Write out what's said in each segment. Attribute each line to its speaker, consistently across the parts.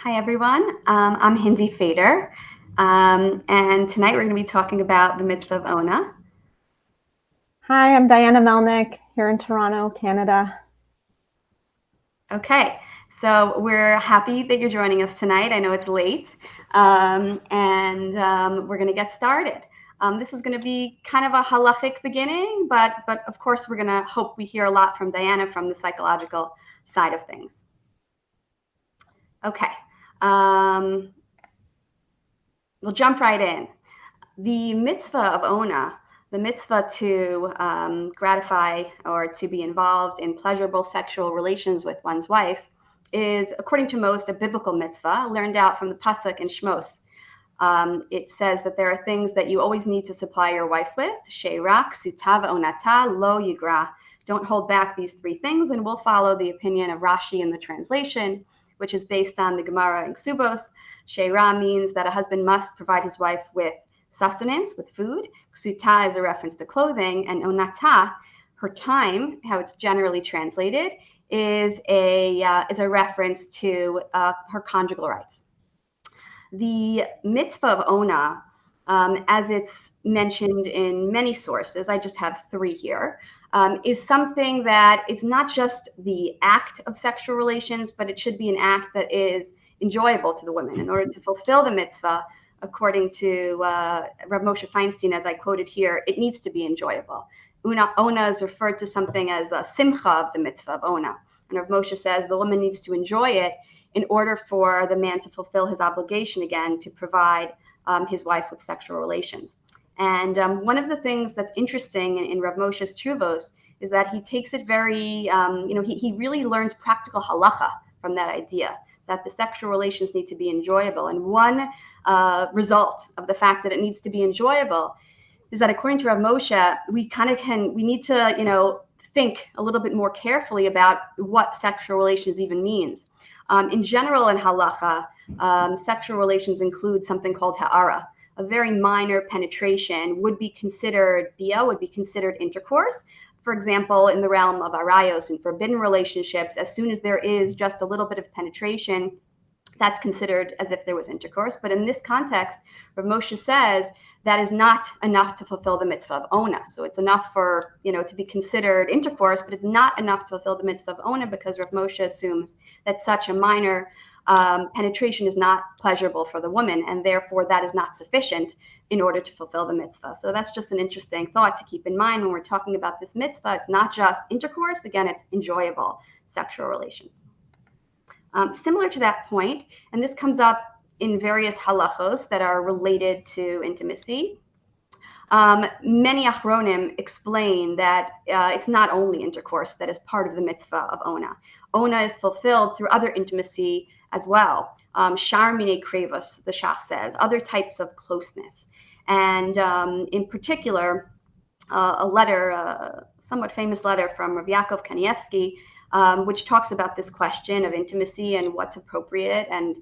Speaker 1: Hi, everyone. I'm Hindi Fader, and tonight we're going to be talking about the mitzvah of Onah.
Speaker 2: Hi, I'm Diana Melnick here in Toronto, Canada.
Speaker 1: Okay, so we're happy that you're joining us tonight. I know it's late, and we're going to get started. This is going to be kind of a halachic beginning, but of course we're going to hope we hear a lot from Diana from the psychological side of things. Okay, we'll jump right in. The mitzvah of Onah, the mitzvah to gratify or to be involved in pleasurable sexual relations with one's wife, is, according to most, a biblical mitzvah learned out from the pasuk in Shmos. It says that there are things that you always need to supply your wife with: sheirak, sutav, onata, lo yigra. Don't hold back these three things, and we'll follow the opinion of Rashi in the translation, which is based on the Gemara in Ksubos. Sheira means that a husband must provide his wife with sustenance, with food. Ksuta is a reference to clothing, and onata, her time, how it's generally translated, is a reference to her conjugal rights. The mitzvah of Onah, as it's mentioned in many sources, I just have three here, is something that is not just the act of sexual relations, but it should be an act that is enjoyable to the women. In order to fulfill the mitzvah, according to Rav Moshe Feinstein, as I quoted here, it needs to be enjoyable. Onah is referred to something as a simcha of the mitzvah of Onah. And Rav Moshe says the woman needs to enjoy it in order for the man to fulfill his obligation again to provide his wife with sexual relations. And one of the things that's interesting in Rav Moshe's Tshuvos is that he takes it very, he really learns practical halacha from that idea, that the sexual relations need to be enjoyable. And one result of the fact that it needs to be enjoyable is that, according to Rav Moshe, we need to, think a little bit more carefully about what sexual relations even means. In general, in halacha, sexual relations include something called ha'ara. A very minor penetration would be considered bia, would be considered intercourse. For example, in the realm of arayos and forbidden relationships, as soon as there is just a little bit of penetration, that's considered as if there was intercourse. But in this context, Rav Moshe says that is not enough to fulfill the mitzvah of Onah. So it's enough for, to be considered intercourse, but it's not enough to fulfill the mitzvah of Onah, because Rav Moshe assumes that such a minor penetration is not pleasurable for the woman, and therefore that is not sufficient in order to fulfill the mitzvah. So that's just an interesting thought to keep in mind when we're talking about this mitzvah. It's not just intercourse. Again, it's enjoyable sexual relations. Similar to that point, and this comes up in various halachos that are related to intimacy, many achronim explain that it's not only intercourse that is part of the mitzvah of Onah. Onah is fulfilled through other intimacy as well. Shar minei krevos, the Shach says, other types of closeness. And in particular, a letter, a somewhat famous letter from Rav Yaakov Kanievsky, which talks about this question of intimacy and what's appropriate. And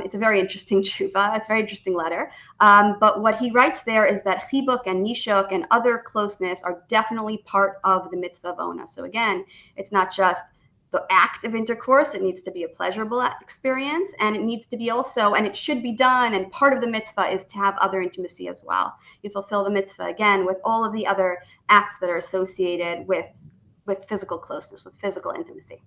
Speaker 1: it's a very interesting tshuva. It's a very interesting letter. But what he writes there is that chibuk and nishuk and other closeness are definitely part of the mitzvah of Onah. So again, it's not just the act of intercourse. It needs to be a pleasurable experience, and it needs to be also, and it should be done, and part of the mitzvah is to have other intimacy as well. You fulfill the mitzvah, again, with all of the other acts that are associated with physical closeness, with physical intimacy.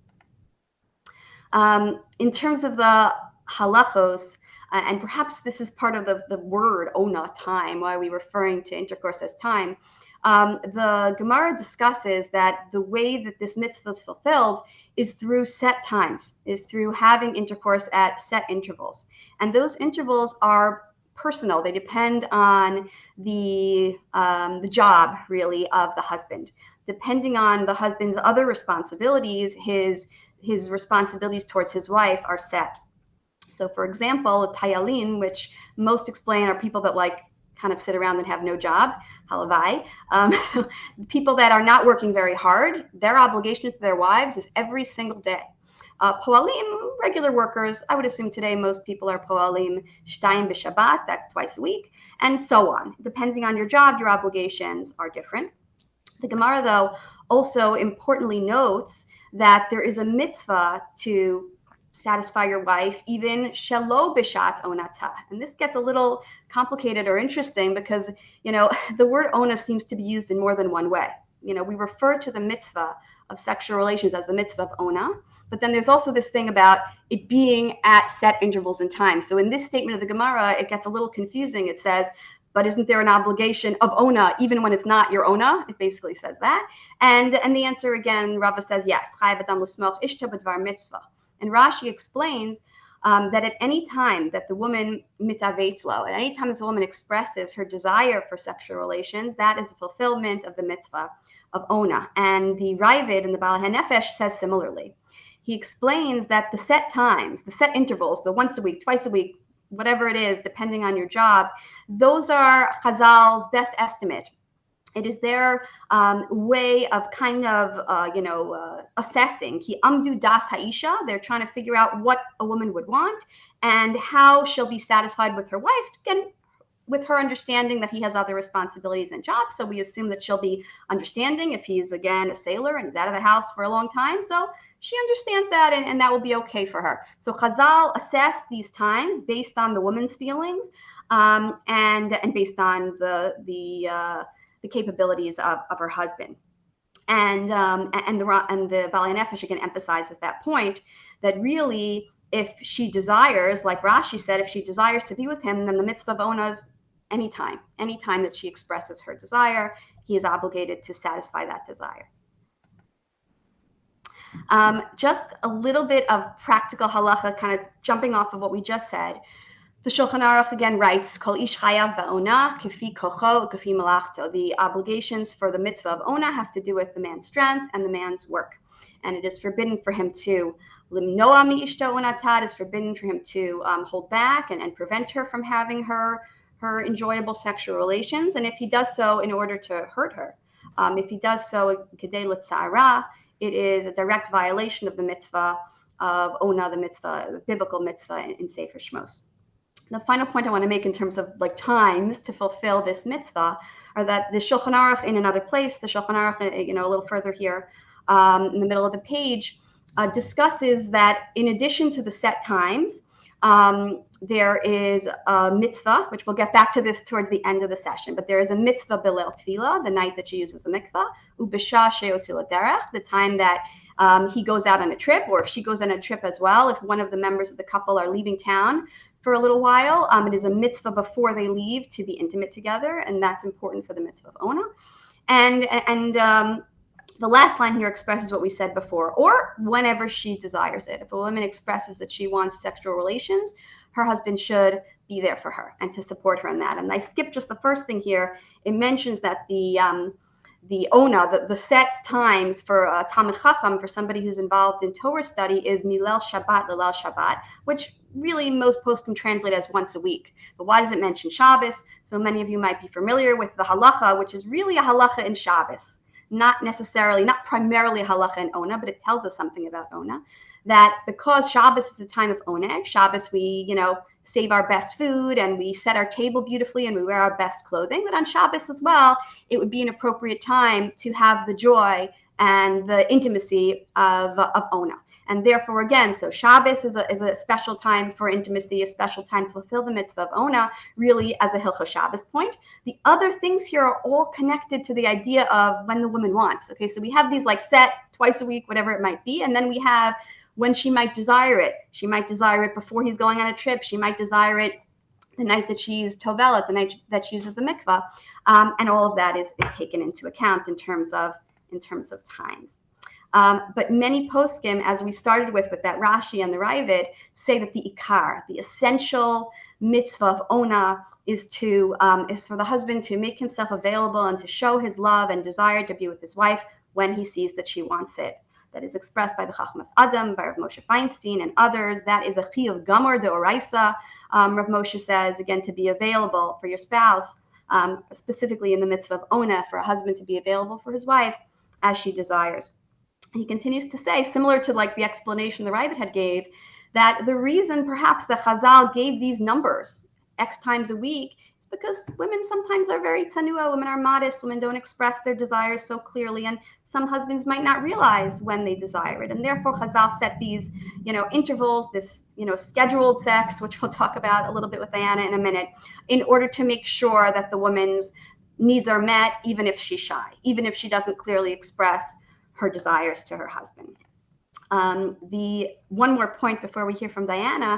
Speaker 1: In terms of the halachos, and perhaps this is part of the word Onah, time, why are we referring to intercourse as time? The Gemara discusses that the way that this mitzvah is fulfilled is through set times, is through having intercourse at set intervals. And those intervals are personal. They depend on the job, really, of the husband. Depending on the husband's other responsibilities, his responsibilities towards his wife are set. So, for example, tayalim, which most explain are people that kind of sit around and have no job, halavai. People that are not working very hard, their obligation to their wives is every single day. Poalim, regular workers, I would assume today most people are poalim shtayim b'Shabbat, that's twice a week, and so on. Depending on your job, your obligations are different. The Gemara, though, also importantly notes that there is a mitzvah to satisfy your wife, even shelo bishat onata. And this gets a little complicated or interesting because, the word ona seems to be used in more than one way. We refer to the mitzvah of sexual relations as the mitzvah of ona, but then there's also this thing about it being at set intervals in time. So in this statement of the Gemara, it gets a little confusing. It says, but isn't there an obligation of ona even when it's not your ona? It basically says that. And the answer again, Rava says yes. And Rashi explains that at any time that the woman mitavetlo, at any time that the woman expresses her desire for sexual relations, that is a fulfillment of the mitzvah of Onah. And the Ravid in the Baal HaNefesh says similarly. He explains that the set times, the set intervals, the once a week, twice a week, whatever it is, depending on your job, those are Chazal's best estimate. It is their way of kind of, assessing. Ki amdu das haisha. They're trying to figure out what a woman would want and how she'll be satisfied with her wife. Again, with her understanding that he has other responsibilities and jobs. So we assume that she'll be understanding if he's, again, a sailor and he's out of the house for a long time. So she understands that, and that will be okay for her. So Chazal assess these times based on the woman's feelings and based on the capabilities of her husband. And the Baal HaNefesh again emphasizes that point, that really, if she desires, like Rashi said, if she desires to be with him, then the mitzvah of Onah is anytime that she expresses her desire, he is obligated to satisfy that desire. Just a little bit of practical halacha, kind of jumping off of what we just said. The Shulchan Aruch again writes, Kol ish chayav ba'onah kifi kocho kifi malachto. The obligations for the mitzvah of Onah have to do with the man's strength and the man's work. And it is forbidden for him to limnoa mi ishto onatah. It is forbidden for him to hold back and prevent her from having her enjoyable sexual relations. And if he does so in order to hurt her, if he does so kedei l'tzara, it is a direct violation of the mitzvah of Onah, the biblical mitzvah in Sefer Shmos. The final point I want to make in terms of times to fulfill this mitzvah are that the Shulchan Aruch in another place, the Shulchan Aruch, a little further here in the middle of the page, discusses that in addition to the set times, there is a mitzvah, which we'll get back to this towards the end of the session, but there is a mitzvah bilel tefillah, the night that she uses the mikvah, ubisha she'yotzi l'derech, the time that he goes out on a trip, or if she goes on a trip as well, if one of the members of the couple are leaving town for a little while, it is a mitzvah before they leave to be intimate together, and that's important for the mitzvah of Onah. And the last line here expresses what we said before, or whenever she desires it. If a woman expresses that she wants sexual relations, her husband should be there for her and to support her in that. And I skipped just the first thing here. It mentions that the Onah, the set times for a Talmid Chacham, for somebody who's involved in Torah study, is Milel Shabbat, Lelel Shabbat, which really most poskim translate as once a week. But why does it mention Shabbos? So many of you might be familiar with the halacha, which is really a halacha in Shabbos. Not primarily a halacha in Onah, but it tells us something about Onah, that because Shabbos is a time of Oneg, Shabbos we, save our best food and we set our table beautifully and we wear our best clothing, that on Shabbos as well, it would be an appropriate time to have the joy and the intimacy of Onah. And therefore, again, so Shabbos is a special time for intimacy, a special time to fulfill the mitzvah of Onah, really as a Hilchos Shabbos point. The other things here are all connected to the idea of when the woman wants. Okay, so we have these set twice a week, whatever it might be, and then we have when she might desire it. She might desire it before he's going on a trip. She might desire it the night that she's tovelet, the night that she uses the mikvah, and all of that is taken into account in terms of times. But many poskim, as we started with that Rashi and the Ravid, say that the ikar, the essential mitzvah of Onah, is for the husband to make himself available and to show his love and desire to be with his wife when he sees that she wants it. That is expressed by the Chachmas Adam, by Rav Moshe Feinstein and others. That is a chiyuv gamor deoraisa. Rav Moshe says, again, to be available for your spouse, specifically in the mitzvah of Onah, for a husband to be available for his wife as she desires. He continues to say, similar to the explanation the Ravid had gave, that the reason perhaps the Chazal gave these numbers X times a week is because women sometimes are very tanua, women are modest, women don't express their desires so clearly, and some husbands might not realize when they desire it. And therefore, Chazal set these, intervals, this, scheduled sex, which we'll talk about a little bit with Diana in a minute, in order to make sure that the woman's needs are met, even if she's shy, even if she doesn't clearly express her desires to her husband. The one more point before we hear from Diana,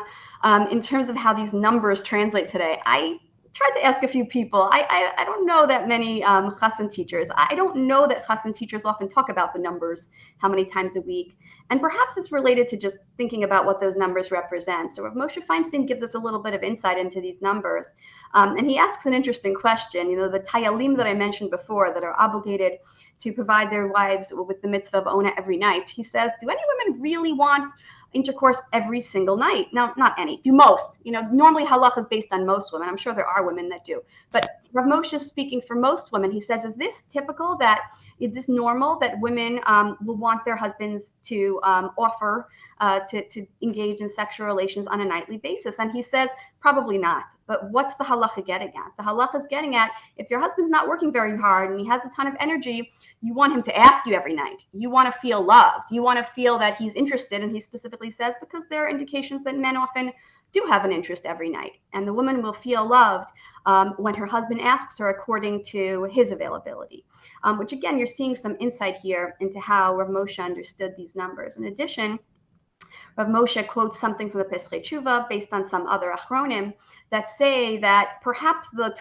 Speaker 1: in terms of how these numbers translate today, I tried to ask a few people. I don't know that many chassan teachers. I don't know that chassan teachers often talk about the numbers, how many times a week. And perhaps it's related to just thinking about what those numbers represent. So Rav Moshe Feinstein gives us a little bit of insight into these numbers. And he asks an interesting question. The tayalim that I mentioned before that are obligated to provide their wives with the mitzvah of Onah every night. He says, do any women really want intercourse every single night? Now, not any, do most. Normally halacha is based on most women. I'm sure there are women that do. But Rav Moshe is speaking for most women. He says, is this typical, is this normal that women will want their husbands to offer to engage in sexual relations on a nightly basis? And he says, probably not. But what's the halacha getting at? The halacha is getting at, if your husband's not working very hard and he has a ton of energy, you want him to ask you every night. You want to feel loved. You want to feel that he's interested. And he specifically says, because there are indications that men often do have an interest every night. And the woman will feel loved when her husband asks her according to his availability. Which again, you're seeing some insight here into how Rav Moshe understood these numbers. In addition, Rav Moshe quotes something from the Pesachei Tshuva based on some other achronim that say that perhaps the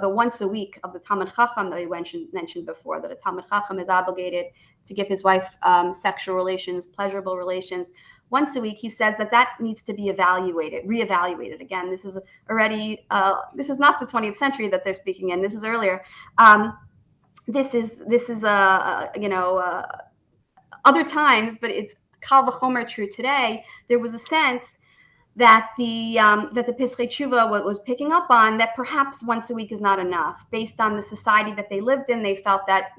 Speaker 1: once a week of the Talmid Chacham that we mentioned before, that a Talmid Chacham is obligated to give his wife sexual relations, pleasurable relations, once a week, he says that needs to be reevaluated. Again, this is already, this is not the 20th century that they're speaking in, this is earlier. This is other times, but it's Kal v'chomer true today. There was a sense that the Pesachei Tshuva was picking up on, that perhaps once a week is not enough. Based on the society that they lived in, they felt that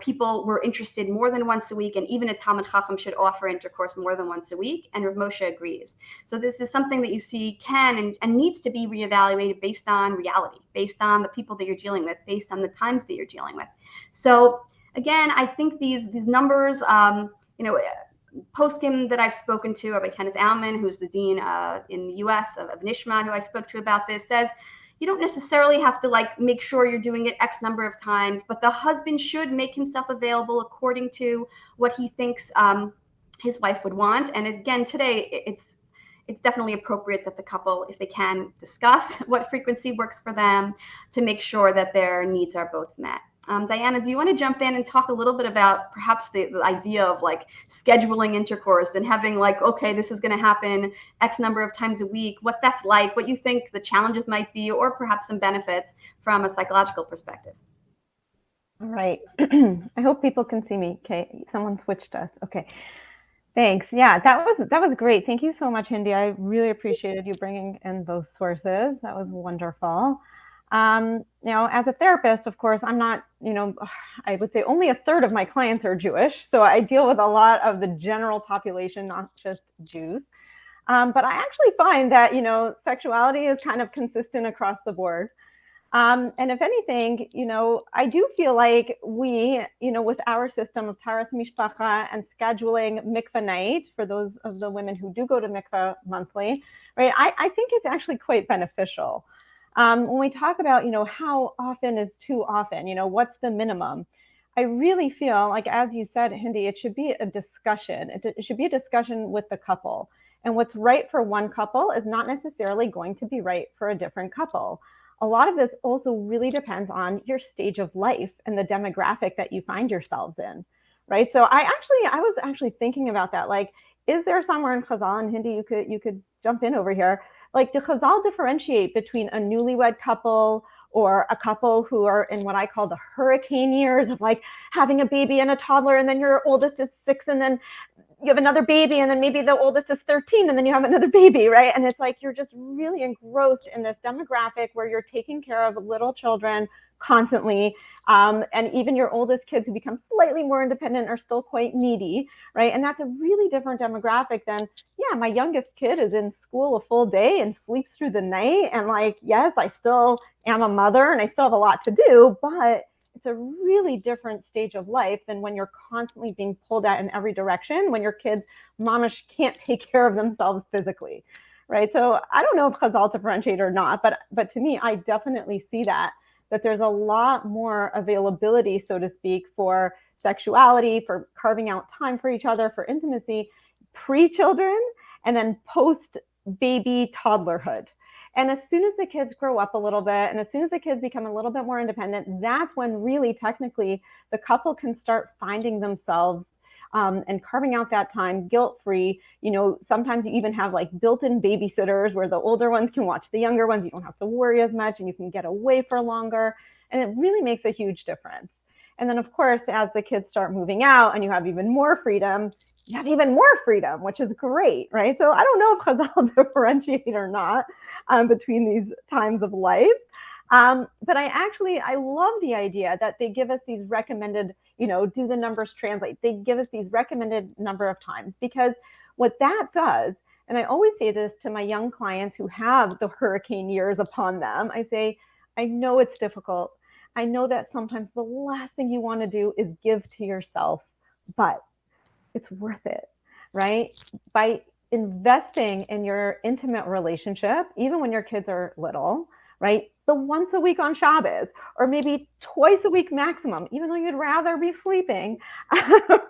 Speaker 1: people were interested more than once a week, and even a Talmid Chacham should offer intercourse more than once a week. And Rav Moshe agrees. So this is something that you see can and needs to be reevaluated based on reality, based on the people that you're dealing with, based on the times that you're dealing with. So again, I think these numbers, poskim that I've spoken to, Rabbi Kenneth Alman, who's the dean in the U.S. of Nishman, who I spoke to about this, says you don't necessarily have to make sure you're doing it X number of times, but the husband should make himself available according to what he thinks his wife would want. And again, today it's definitely appropriate that the couple, if they can, discuss what frequency works for them to make sure that their needs are both met. Diana, do you want to jump in and talk a little bit about perhaps the idea of scheduling intercourse and having okay, this is going to happen X number of times a week, what that's like, what you think the challenges might be, or perhaps some benefits from a psychological perspective?
Speaker 2: All right. I hope people can see me. Okay. Someone switched us. Okay. Thanks. Yeah, that was great. Thank you so much, Hindi. I really appreciated you bringing in those sources. That was wonderful. As a therapist, of course, I'm not, I would say only a third of my clients are Jewish. So I deal with a lot of the general population, not just Jews. But I actually find that, sexuality is kind of consistent across the board. And if anything, I do feel like we, with our system of Taras Mishpacha and scheduling mikveh night for those of the women who do go to mikveh monthly, right, I think it's actually quite beneficial. When we talk about, how often is too often, what's the minimum? I really feel like, as you said, Hindi, it should be a discussion. It should be a discussion with the couple. And what's right for one couple is not necessarily going to be right for a different couple. A lot of this also really depends on your stage of life and the demographic that you find yourselves in, right? So I was actually thinking about that. Is there somewhere in Chazal, and Hindi, you could jump in over here, do Chazal differentiate between a newlywed couple or a couple who are in what I call the hurricane years of having a baby and a toddler, and then your oldest is 6, and then you have another baby, and then maybe the oldest is 13, and then you have another baby, right? And it's like you're just really engrossed in this demographic where you're taking care of little children constantly. And even your oldest kids who become slightly more independent are still quite needy, right? And that's a really different demographic than, yeah, my youngest kid is in school a full day and sleeps through the night. And like, yes, I still am a mother and I still have a lot to do, but it's a really different stage of life than when you're constantly being pulled at in every direction when your kids, mama, can't take care of themselves physically, right? So I don't know if Chazal differentiate or not, but to me, I definitely see that there's a lot more availability, so to speak, for sexuality, for carving out time for each other, for intimacy, pre-children, and then post-baby toddlerhood. And as soon as the kids grow up a little bit, and as soon as the kids become a little bit more independent, that's when really technically the couple can start finding themselves and carving out that time guilt-free. You know, sometimes you even have like built-in babysitters where the older ones can watch the younger ones. You don't have to worry as much and you can get away for longer. And it really makes a huge difference. And then, of course, as the kids start moving out and you have even more freedom, you have even more freedom, which is great, right? So I don't know if Chazal differentiate or not between these times of life. But I love the idea that they give us these recommended, do the numbers translate? They give us these recommended number of times, because what that does, and I always say this to my young clients who have the hurricane years upon them, I say, I know it's difficult. I know that sometimes the last thing you want to do is give to yourself, but it's worth it, right? By investing in your intimate relationship, even when your kids are little, right? The once a week on Shabbos, or maybe twice a week maximum, even though you'd rather be sleeping,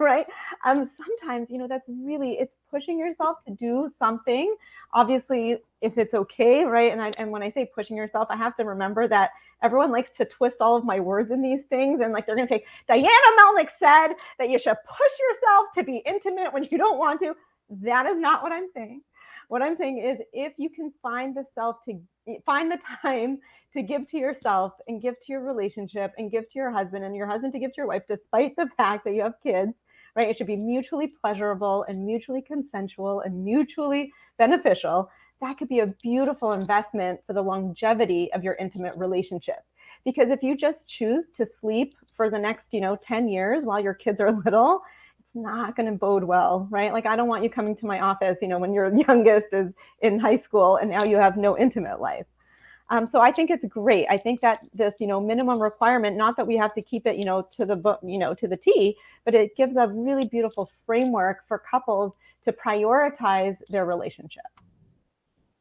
Speaker 2: right? Sometimes, that's really, it's pushing yourself to do something. Obviously, if it's okay, right? And when I say pushing yourself, I have to remember that everyone likes to twist all of my words in these things. And like, they're going to say, Diana Melnick said that you should push yourself to be intimate when you don't want to. That is not what I'm saying. What I'm saying is, if you can find the time to give to yourself and give to your relationship and give to your husband, and your husband to give to your wife, despite the fact that you have kids, right? It should be mutually pleasurable and mutually consensual and mutually beneficial. That could be a beautiful investment for the longevity of your intimate relationship. Because if you just choose to sleep for the next, 10 years while your kids are little, it's not going to bode well, right? Like, I don't want you coming to my office, when your youngest is in high school and now you have no intimate life. So I think it's great. I think that this, minimum requirement, not that we have to keep it, to the book, to the T, but it gives a really beautiful framework for couples to prioritize their relationship.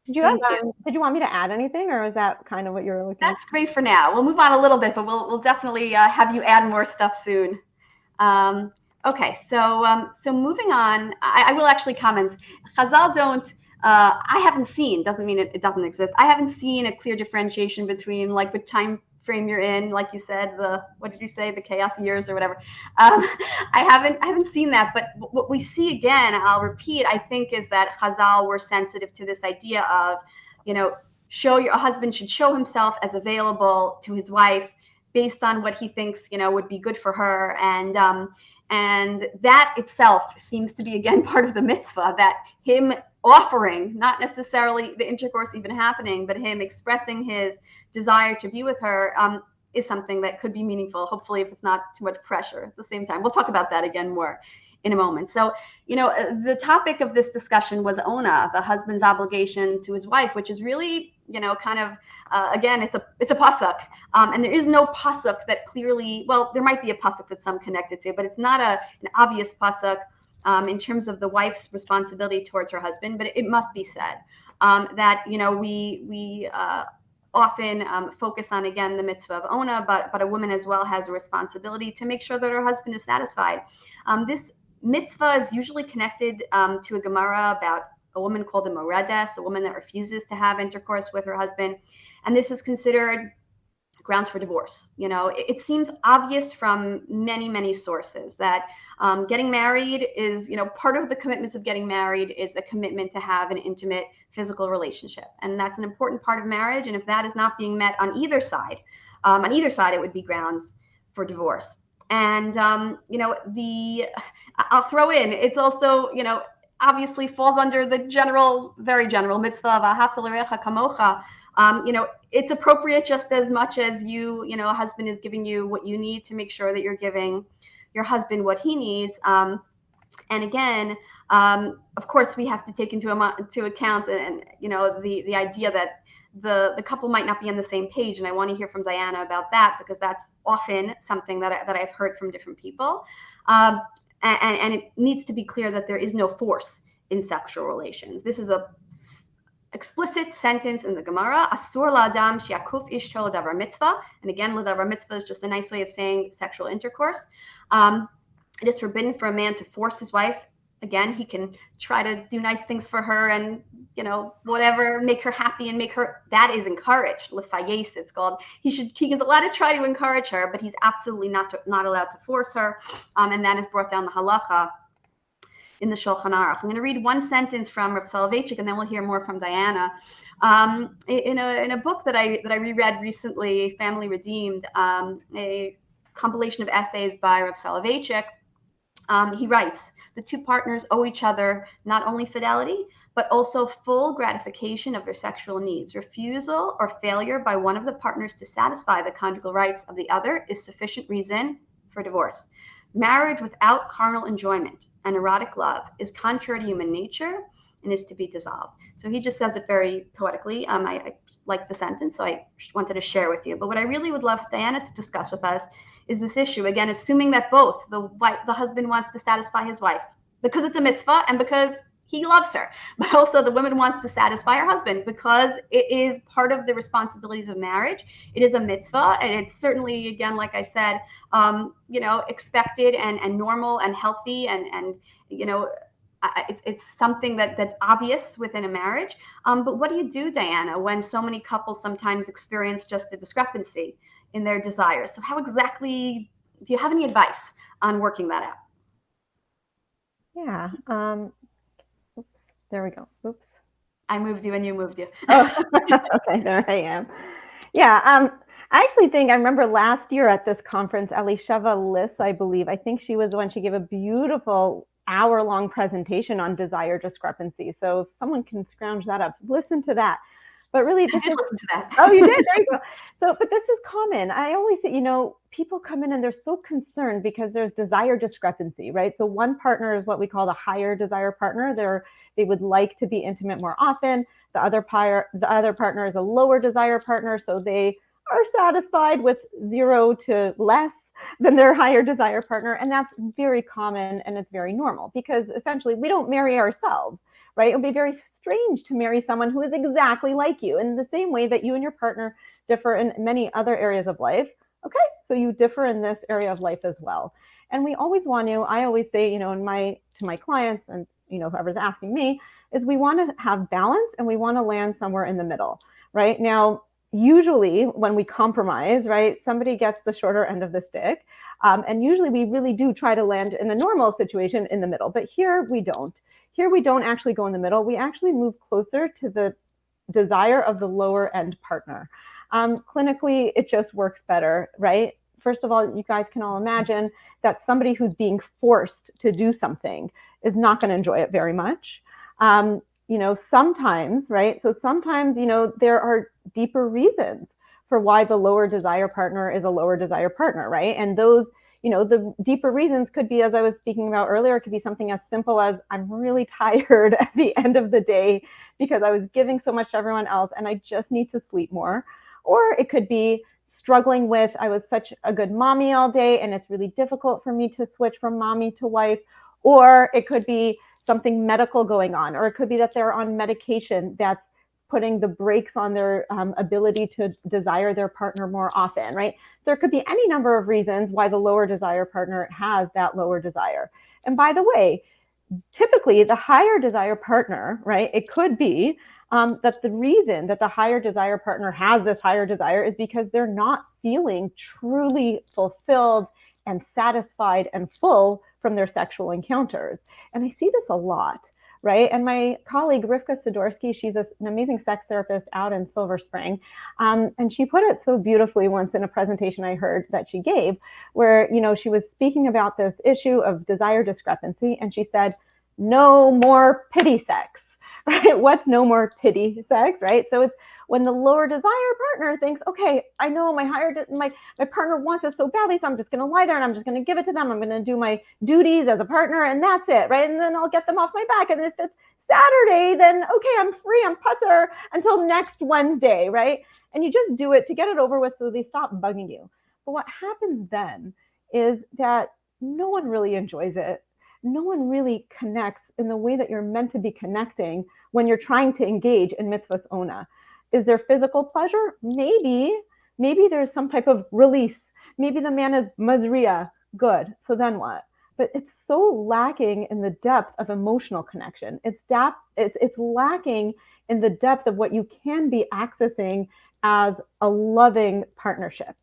Speaker 2: Did you want me to add anything, or is that kind of what you're looking at?
Speaker 1: That's great for now. We'll move on a little bit, but we'll definitely have you add more stuff soon. Okay, so moving on, I will actually comment. Chazal don't. I haven't seen. Doesn't mean it doesn't exist. I haven't seen a clear differentiation between like which time frame you're in, like you said, what did you say, the chaos years or whatever. I haven't seen that, but what we see again, I'll repeat, I think, is that Chazal were sensitive to this idea of, a husband should show himself as available to his wife based on what he thinks, would be good for her, and that itself seems to be, again, part of the mitzvah, that him offering, not necessarily the intercourse even happening, but him expressing his desire to be with her is something that could be meaningful, hopefully, if it's not too much pressure at the same time. We'll talk about that again more in a moment. So, the topic of this discussion was Onah, the husband's obligation to his wife, which is really, kind of, again, it's a pasuk. And there is no pasuk that clearly, well, there might be a pasuk that some connected to, but it's not an obvious pasuk in terms of the wife's responsibility towards her husband. But it must be said that, we often focus on, again, the mitzvah of Onah, but a woman as well has a responsibility to make sure that her husband is satisfied. This mitzvah is usually connected to a Gemara about a woman called a moredes, a woman that refuses to have intercourse with her husband. And this is considered grounds for divorce. It seems obvious from many, many sources that getting married is, part of the commitments of getting married is a commitment to have an intimate physical relationship. And that's an important part of marriage. And if that is not being met on either side, it would be grounds for divorce. And I'll throw in, it's also, obviously falls under the general, very general mitzvah of ahavta l'reacha kamocha. It's appropriate just as much as a husband is giving you what you need, to make sure that you're giving your husband what he needs. And again, of course, we have to take into account, and the idea that the couple might not be on the same page. And I want to hear from Diana about that, because that's often something that I've heard from different people. And it needs to be clear that there is no force in sexual relations. This is a explicit sentence in the Gemara: Asur la'adam shiakuf ishto davar mitzvah. And again, l'davar mitzvah is just a nice way of saying sexual intercourse. It is forbidden for a man to force his wife. Again, he can try to do nice things for her and, whatever, make her happy and make her, that is encouraged. L'fayes, it's called. He is allowed to try to encourage her, but he's absolutely not allowed to force her. And that is brought down the halacha in the Shulchan Aruch. I'm going to read one sentence from Reb Soloveitchik, and then we'll hear more from Diana. In a book that I reread recently, Family Redeemed, a compilation of essays by Reb Soloveitchik, he writes, the two partners owe each other not only fidelity, but also full gratification of their sexual needs. Refusal or failure by one of the partners to satisfy the conjugal rights of the other is sufficient reason for divorce. Marriage without carnal enjoyment and erotic love is contrary to human nature and is to be dissolved. So he just says it very poetically. I just like the sentence, so I wanted to share with you. But what I really would love Diana to discuss with us is this issue, again, assuming that both the husband wants to satisfy his wife because it's a mitzvah and because he loves her, but also the woman wants to satisfy her husband because it is part of the responsibilities of marriage. It is a mitzvah, and it's certainly, again, like I said, expected and normal and healthy, and it's something that's obvious within a marriage. But what do you do, Diana, when so many couples sometimes experience just a discrepancy in their desires? So how exactly, do you have any advice on working that out?
Speaker 2: Yeah. There we go. Oops.
Speaker 1: I moved you and you moved you.
Speaker 2: Oh, okay, there I am. Yeah. I actually think I remember last year at this conference, Elisheva Liss, I believe, I think she was the one, she gave a beautiful hour-long presentation on desire discrepancy. So if someone can scrounge that up, listen to that. But really,
Speaker 1: I did listen to that.
Speaker 2: Oh, you did? There you go. But this is common. I always say, people come in and they're so concerned because there's desire discrepancy, right? So one partner is what we call the higher desire partner. They would like to be intimate more often. The other partner is a lower desire partner, so they are satisfied with 0 to less than their higher desire partner. And that's very common, and it's very normal, because essentially we don't marry ourselves, right? It would be very strange to marry someone who is exactly like you, in the same way that you and your partner differ in many other areas of life. Okay, so you differ in this area of life as well. And we always want to, I always say, to my clients and, whoever's asking me, is we want to have balance, and we want to land somewhere in the middle, right? Now, usually when we compromise, right, somebody gets the shorter end of the stick. And usually we really do try to land in a normal situation in the middle. But here we don't. Here we don't actually go in the middle. We actually move closer to the desire of the lower end partner. Clinically, it just works better, right? First of all, you guys can all imagine that somebody who's being forced to do something is not going to enjoy it very much. Sometimes, right? So sometimes, there are deeper reasons for why the lower desire partner is a lower desire partner, right? And those, the deeper reasons could be, as I was speaking about earlier, it could be something as simple as, I'm really tired at the end of the day because I was giving so much to everyone else and I just need to sleep more. Or it could be struggling with, I was such a good mommy all day and it's really difficult for me to switch from mommy to wife. Or it could be something medical going on, or it could be that they're on medication that's putting the brakes on their ability to desire their partner more often, right? There could be any number of reasons why the lower desire partner has that lower desire. And by the way, typically the higher desire partner, right, it could be that the reason that the higher desire partner has this higher desire is because they're not feeling truly fulfilled and satisfied and full from their sexual encounters. And I see this a lot, right? And my colleague Rivka Sidorsky, she's an amazing sex therapist out in Silver Spring, and she put it so beautifully once in a presentation I heard that she gave, where she was speaking about this issue of desire discrepancy, and she said, "No more pity sex." Right? What's no more pity sex, right? So it's when the lower desire partner thinks, okay, I know my partner wants it so badly, so I'm just going to lie there and I'm just going to give it to them. I'm going to do my duties as a partner, and that's it, right? And then I'll get them off my back. And if it's Saturday, then okay, I'm free, I'm putter until next Wednesday, right? And you just do it to get it over with so they stop bugging you. But what happens then is that no one really enjoys it. No one really connects in the way that you're meant to be connecting when you're trying to engage in mitzvahs Onah. Is there physical pleasure? Maybe. Maybe there's some type of release. Maybe the man is mazria. Good. So then what? But it's so lacking in the depth of emotional connection. It's lacking in the depth of what you can be accessing as a loving partnership,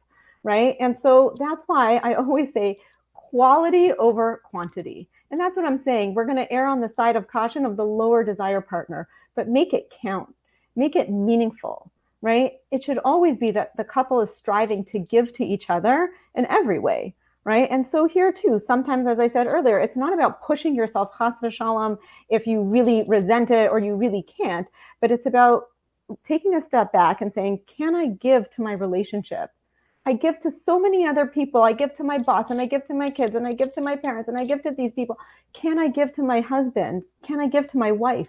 Speaker 2: right? And so that's why I always say quality over quantity. And that's what I'm saying. We're going to err on the side of caution of the lower desire partner, but make it count, make it meaningful, right? It should always be that the couple is striving to give to each other in every way, right? And so here too, sometimes, as I said earlier, it's not about pushing yourself chas v'shalom if you really resent it or you really can't, but it's about taking a step back and saying, can I give to my relationship? I give to so many other people. I give to my boss, and I give to my kids, and I give to my parents, and I give to these people. Can I give to my husband? Can I give to my wife?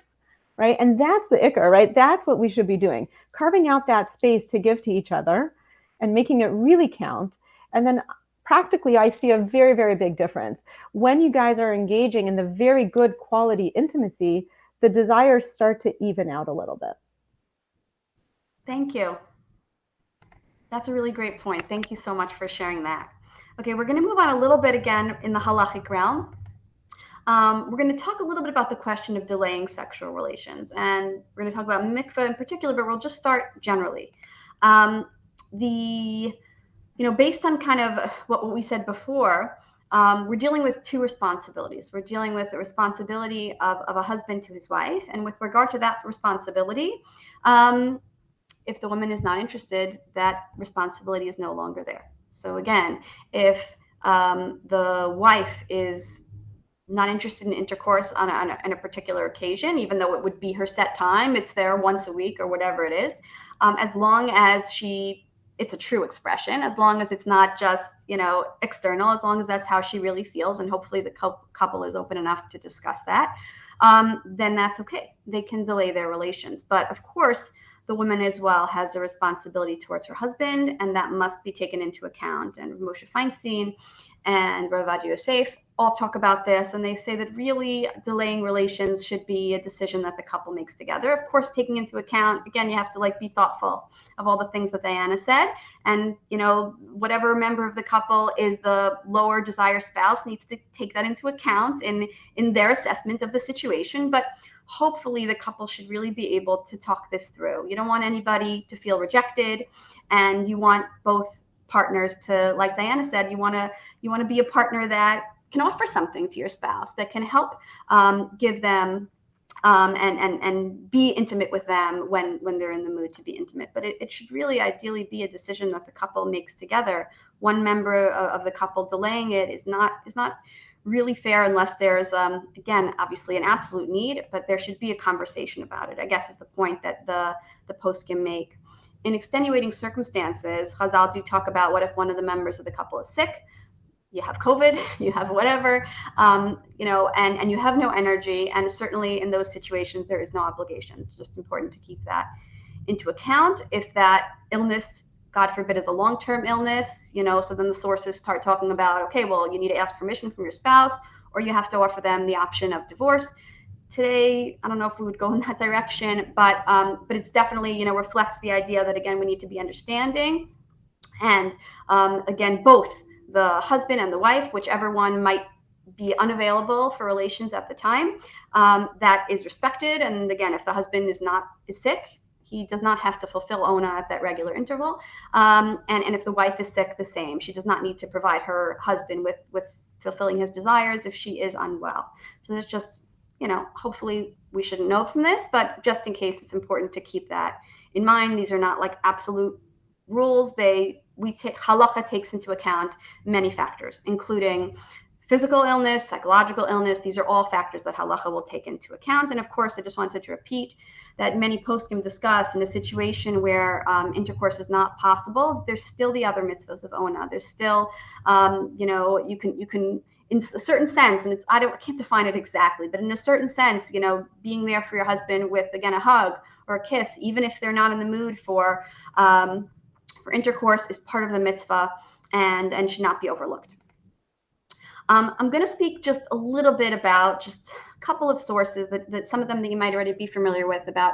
Speaker 2: Right? And that's the ikar, right? That's what we should be doing. Carving out that space to give to each other and making it really count. And then practically, I see a very, very big difference. When you guys are engaging in the very good quality intimacy, the desires start to even out a little bit.
Speaker 1: Thank you. That's a really great point. Thank you so much for sharing that. Okay, we're going to move on a little bit again in the halachic realm. We're going to talk a little bit about the question of delaying sexual relations, and we're going to talk about mikveh in particular, but we'll just start generally. Based on kind of what we said before, we're dealing with two responsibilities. We're dealing with the responsibility of a husband to his wife, and with regard to that responsibility, if the woman is not interested, that responsibility is no longer there. So again, if the wife is not interested in intercourse on a particular occasion, even though it would be her set time, it's there once a week or whatever it is, as long as it's a true expression, as long as it's not just, external, as long as that's how she really feels, and hopefully the couple is open enough to discuss that, then that's okay. They can delay their relations. But of course, the woman as well has a responsibility towards her husband, and that must be taken into account. And Moshe Feinstein and Rav Ovadia Yosef all talk about this, and they say that really delaying relations should be a decision that the couple makes together. Of course, taking into account, again, you have to be thoughtful of all the things that Diana said, and whatever member of the couple is the lower desire spouse needs to take that into account in their assessment of the situation. But hopefully the couple should really be able to talk this through. You don't want anybody to feel rejected, and you want both partners to, like Diana said, you want to be a partner that can offer something to your spouse, that can help give them and be intimate with them when they're in the mood to be intimate. But it should really ideally be a decision that the couple makes together. One member of the couple delaying it is not really fair unless there's, again, obviously an absolute need, but there should be a conversation about it, I guess, is the point that the poskim make. In extenuating circumstances, Chazal do talk about what if one of the members of the couple is sick, you have COVID, you have whatever, and you have no energy. And certainly in those situations, there is no obligation. It's just important to keep that into account. If that illness, God forbid, is a long-term illness, so then the sources start talking about, okay, well, you need to ask permission from your spouse, or you have to offer them the option of divorce. Today, I don't know if we would go in that direction, but it's definitely, reflects the idea that, again, we need to be understanding. And again, both the husband and the wife, whichever one might be unavailable for relations at the time, that is respected. And again, if the husband is sick, he does not have to fulfill Onah at that regular interval. And if the wife is sick, the same. She does not need to provide her husband with fulfilling his desires if she is unwell. So that's just hopefully we shouldn't know from this, but just in case, it's important to keep that in mind. These are not like absolute rules. Halacha takes into account many factors, including physical illness, psychological illness. These are all factors that halacha will take into account. And of course, I just wanted to repeat that many poskim discuss in a situation where intercourse is not possible, there's still the other mitzvahs of Onah. There's still, you can in a certain sense, and I can't define it exactly, but in a certain sense, being there for your husband with, again, a hug or a kiss, even if they're not in the mood for intercourse, is part of the mitzvah and should not be overlooked. I'm going to speak just a little bit about just a couple of sources that some of them that you might already be familiar with about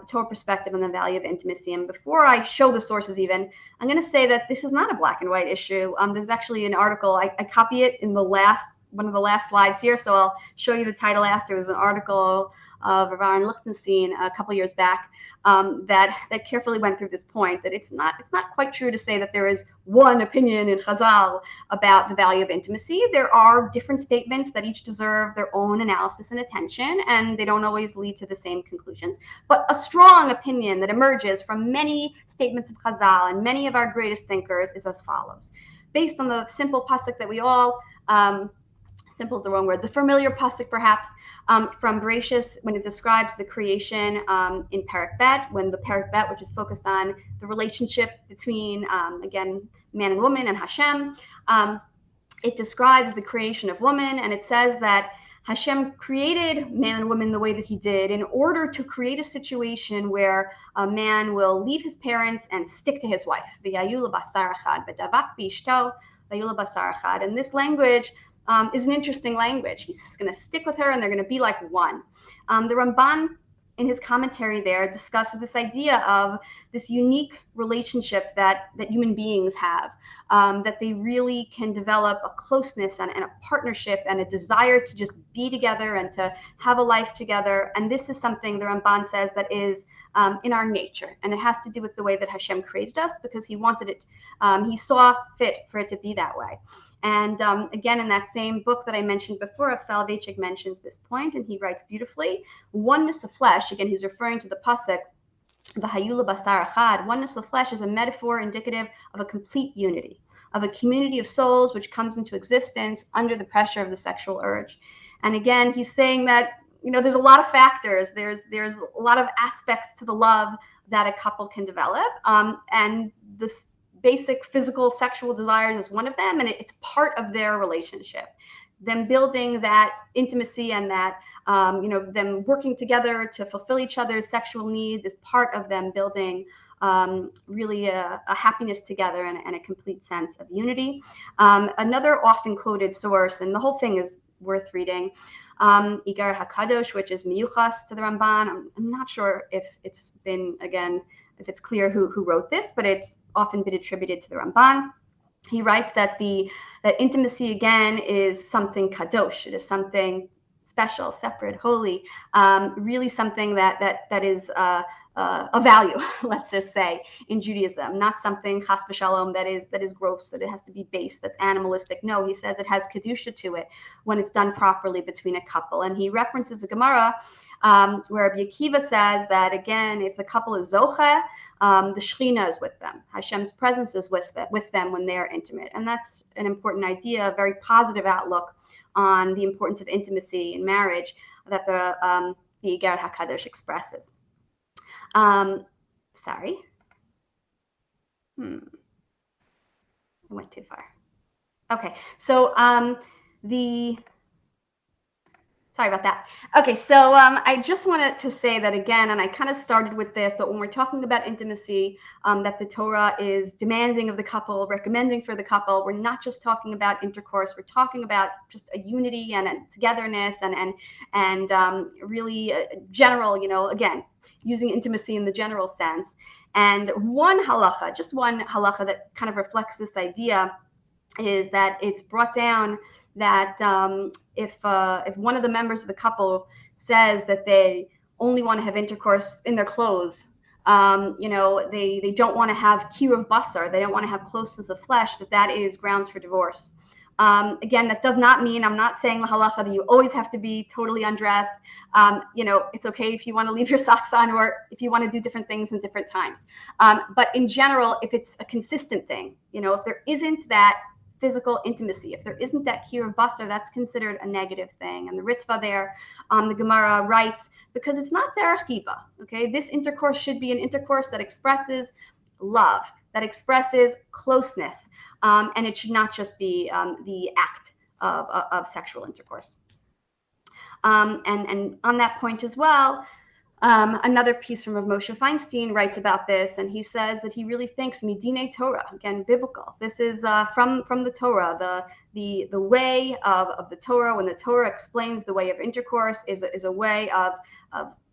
Speaker 1: Torah perspective and the value of intimacy. And before I show the sources even, I'm going to say that this is not a black and white issue. There's actually an article, I copy it in one of the last slides here, so I'll show you the title after. There's an article of Aaron Lichtenstein a couple years back that carefully went through this point, that it's not quite true to say that there is one opinion in Chazal about the value of intimacy. There are different statements that each deserve their own analysis and attention, and they don't always lead to the same conclusions. But a strong opinion that emerges from many statements of Chazal and many of our greatest thinkers is as follows. Based on the simple pasuk that we all, simple is the wrong word, the familiar pasuk perhaps, from Bereshis, when it describes the creation in Perek Bet, when the Perek Bet, which is focused on the relationship between, again, man and woman and Hashem, it describes the creation of woman, and it says that Hashem created man and woman the way that he did in order to create a situation where a man will leave his parents and stick to his wife. And this language is an interesting language. He's going to stick with her and they're going to be like one. The Ramban, in his commentary there, discusses this idea of this unique relationship that human beings have, that they really can develop a closeness and a partnership and a desire to just be together and to have a life together. And this is something, the Ramban says, that is in our nature. And it has to do with the way that Hashem created us, because he wanted it, he saw fit for it to be that way. And again, in that same book that I mentioned before, of Halachic mentions this point, and he writes beautifully, oneness of flesh, again, he's referring to the pasuk, the Hayula Basar Echad, oneness of flesh is a metaphor indicative of a complete unity, of a community of souls which comes into existence under the pressure of the sexual urge. And again, he's saying that, there's a lot of factors, there's a lot of aspects to the love that a couple can develop, and this basic physical sexual desires is one of them, and it's part of their relationship. Them building that intimacy and that, them working together to fulfill each other's sexual needs is part of them building really a happiness together and a complete sense of unity. Another often quoted source, and the whole thing is worth reading, Igar HaKadosh, which is miyuchas to the Ramban. I'm not sure if it's been, again, if it's clear who wrote this, but it's often been attributed to the Ramban. He writes that that intimacy, again, is something kadosh. It is something special, separate, holy, really something that is a value, let's just say, in Judaism, not something chas v'shalom that is gross, that it has to be base, that's animalistic. No, he says it has kedusha to it when it's done properly between a couple. And he references a Gemara where Rabbi Akiva says that, again, if the couple is zoche, the Shekhinah is with them. Hashem's presence is with them when they are intimate. And that's an important idea, a very positive outlook on the importance of intimacy in marriage that the Igar HaKadosh expresses. Sorry. I went too far. Okay, so sorry about that. Okay, so I just wanted to say that again, and I kind of started with this, but when we're talking about intimacy, that the Torah is demanding of the couple, recommending for the couple, we're not just talking about intercourse, we're talking about just a unity and a togetherness and really general, again, using intimacy in the general sense. And one halacha that kind of reflects this idea is that it's brought down that if one of the members of the couple says that they only want to have intercourse in their clothes, they don't want to have kiruv basar, they don't want to have closeness of flesh, that is grounds for divorce. Again, that does not mean, I'm not saying halacha that you always have to be totally undressed. It's okay if you want to leave your socks on, or if you want to do different things in different times. But in general, if it's a consistent thing, if there isn't that physical intimacy, if there isn't that kiruv basar, that's considered a negative thing. And the Ritva there, the Gemara writes, because it's not derech hiba, okay? This intercourse should be an intercourse that expresses love, that expresses closeness, and it should not just be the act of sexual intercourse. And on that point as well, another piece from Rav Moshe Feinstein writes about this, and he says that he really thinks midinei Torah, again, biblical. This is from the Torah, the way of the Torah. When the Torah explains the way of intercourse, is a way of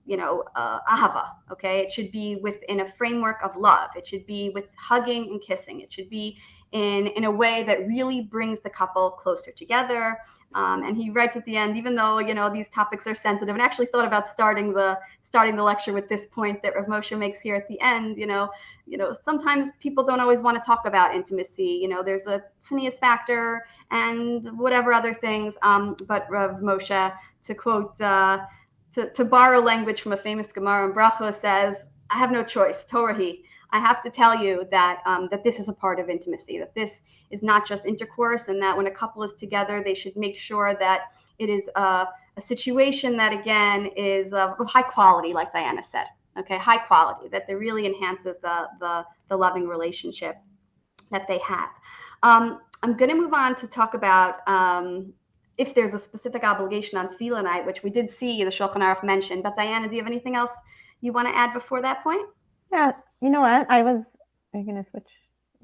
Speaker 1: ahava. Okay, it should be within a framework of love. It should be with hugging and kissing. It should be in a way that really brings the couple closer together. And he writes at the end, even though these topics are sensitive, and actually thought about starting the lecture with this point that Rav Moshe makes here at the end. Sometimes people don't always want to talk about intimacy. There's a tznius factor and whatever other things. But Rav Moshe, to quote, to borrow language from a famous Gemara in Bracha, says, "I have no choice. Torahi. I have to tell you that that this is a part of intimacy, that this is not just intercourse, and that when a couple is together, they should make sure that it is a situation that, again, is of high quality, like Diana said, okay, high quality, that it really enhances the loving relationship that they have." I'm going to move on to talk about if there's a specific obligation on Tefillah night, which we did see the Shulchan Aruch mention. But Diana, do you have anything else you want to add before that point?
Speaker 2: Yeah, you know what? Are you going to switch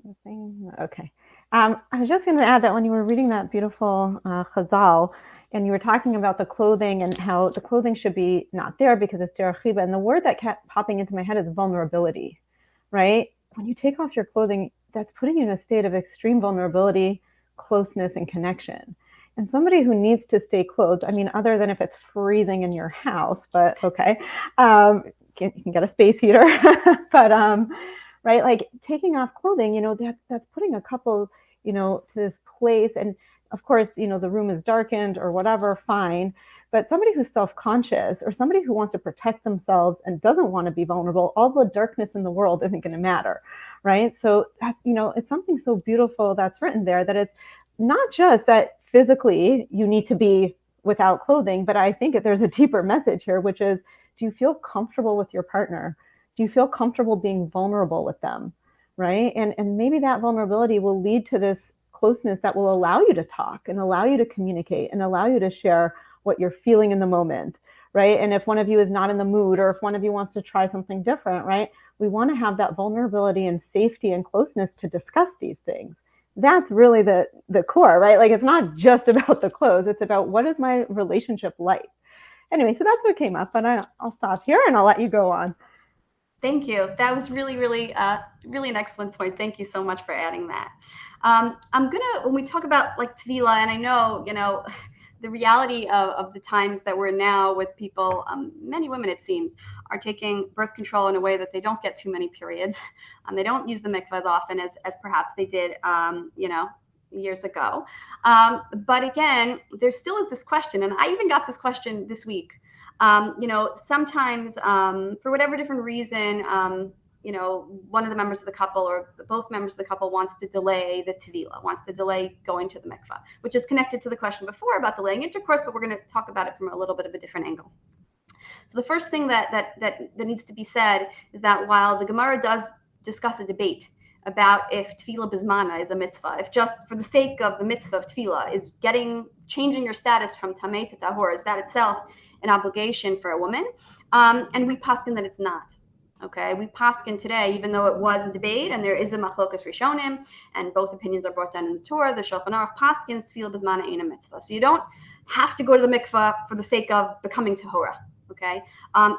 Speaker 2: the thing? Okay. I was just going to add that when you were reading that beautiful Chazal, and you were talking about the clothing and how the clothing should be not there because it's derech hiba, and the word that kept popping into my head is vulnerability, right? When you take off your clothing, that's putting you in a state of extreme vulnerability, closeness, and connection. And somebody who needs to stay clothed, I mean, other than if it's freezing in your house, but okay, you can get a space heater, but right, like taking off clothing, that's putting a couple, to this place, and of course, the room is darkened or whatever, fine. But somebody who's self-conscious, or somebody who wants to protect themselves and doesn't want to be vulnerable, all the darkness in the world isn't going to matter, right? So that's, it's something so beautiful that's written there, that it's not just that physically you need to be without clothing, but I think there's a deeper message here, which is, do you feel comfortable with your partner? Do you feel comfortable being vulnerable with them, right? And maybe that vulnerability will lead to this closeness that will allow you to talk and allow you to communicate and allow you to share what you're feeling in the moment, right? And if one of you is not in the mood, or if one of you wants to try something different, right? We want to have that vulnerability and safety and closeness to discuss these things. That's really the core, right? Like, it's not just about the clothes. It's about, what is my relationship like? Anyway, so that's what came up, but I'll stop here and I'll let you go on.
Speaker 1: Thank you. That was really, really, really an excellent point. Thank you so much for adding that. When we talk about like Tefillah, and I know, the reality of the times that we're now with people, many women, it seems, are taking birth control in a way that they don't get too many periods. They don't use the mikvah as often as perhaps they did, years ago. But again, there still is this question, and I even got this question this week. Sometimes for whatever different reason, one of the members of the couple, or both members of the couple, wants to delay the tevilah, wants to delay going to the mikvah, which is connected to the question before about delaying intercourse, but we're going to talk about it from a little bit of a different angle. So the first thing that needs to be said is that while the Gemara does discuss a debate about if tevilah bismana is a mitzvah, if just for the sake of the mitzvah of tevilah is changing your status from tamei to tahor, is that itself an obligation for a woman? And we paskin that it's not. Okay, we paskin today, even though it was a debate and there is a machlokas rishonim, and both opinions are brought down in the Torah, the Shulchan Aruch paskins tevilah bismana ain't a mitzvah. So you don't have to go to the mikvah for the sake of becoming tahora. Okay,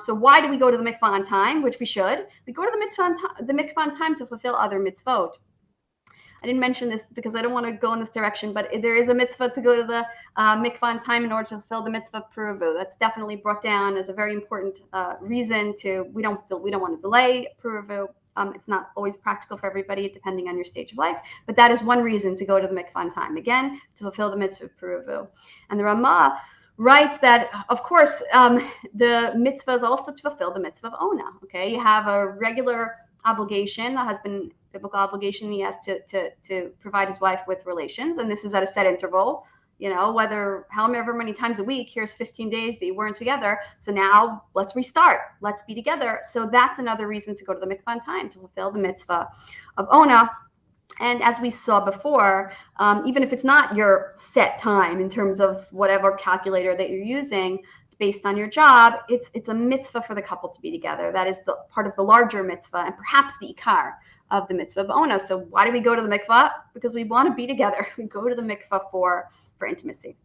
Speaker 1: so why do we go to the mikvah on time, which we should? We go to the mikvah on time to fulfill other mitzvot. I didn't mention this because I don't want to go in this direction, but there is a mitzvah to go to the mikvah on time in order to fulfill the mitzvah of Puruvu. That's definitely brought down as a very important reason to we don't want to delay Puruvu. It's not always practical for everybody, depending on your stage of life, but that is one reason to go to the mikvah on time. Again, to fulfill the mitzvah of peruvu. And the Ramah writes that, of course, the mitzvah is also to fulfill the mitzvah of Onah. Okay, you have a regular obligation, the husband, biblical obligation, he has to provide his wife with relations, and this is at a set interval. Whether however many times a week, here's 15 days that you weren't together. So now let's restart. Let's be together. So that's another reason to go to the mikvah on time, to fulfill the mitzvah of Onah. And as we saw before, even if it's not your set time in terms of whatever calculator that you're using, based on your job, it's a mitzvah for the couple to be together. That is the part of the larger mitzvah, and perhaps the ikar of the mitzvah of Onah. So why do we go to the mikvah? Because we want to be together. We go to the mikvah for intimacy.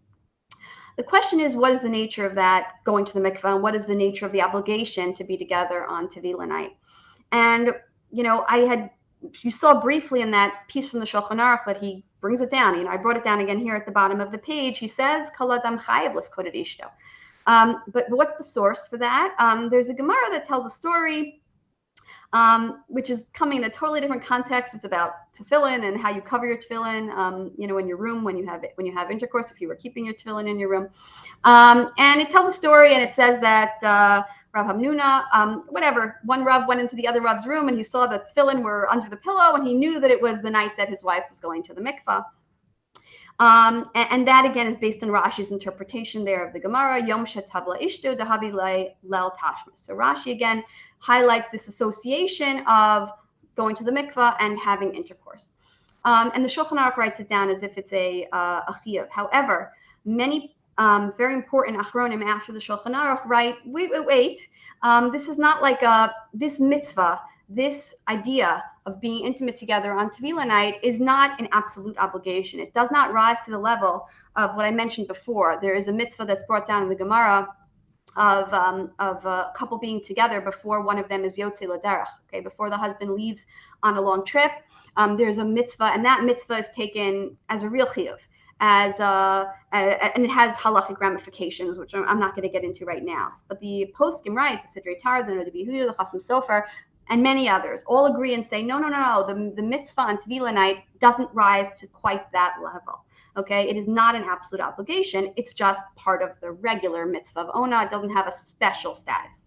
Speaker 1: The question is, what is the nature of that going to the mikvah, and what is the nature of the obligation to be together on Tevilah night? And you saw briefly in that piece from the Shulchan Aruch that he brings it down. I brought it down again here at the bottom of the page. He says, Kol adam chayav lifkod et ishto. But what's the source for that? There's a Gemara that tells a story, which is coming in a totally different context. It's about tefillin and how you cover your tefillin, in your room when you have intercourse, if you were keeping your tefillin in your room. And it tells a story, and it says that Rav Hamnuna, one Rav went into the other Rav's room, and he saw the tefillin were under the pillow, and he knew that it was the night that his wife was going to the mikvah. And that again is based on Rashi's interpretation there of the Gemara, Yom Shetabla Ishto Dahavi Lel Tashma. So Rashi again highlights this association of going to the mikvah and having intercourse. And the Shulchan Aruch writes it down as if it's a chiyuv. However, many very important achronim after the Shulchan Aruch write, wait, this is not like this mitzvah. This idea of being intimate together on Tevilah night is not an absolute obligation. It does not rise to the level of what I mentioned before. There is a mitzvah that's brought down in the Gemara of a couple being together before one of them is Yotzei L'derech, okay, before the husband leaves on a long trip. There's a mitzvah, and that mitzvah is taken as a real chiyuv, and it has halachic ramifications, which I'm not going to get into right now. But the poskim, right, the Sidrei Torah, the Noda B'Yehuda, the Chasam Sofer, and many others all agree and say, no, the mitzvah on Tevilah night doesn't rise to quite that level. Okay, it is not an absolute obligation. It's just part of the regular mitzvah of Onah. It doesn't have a special status.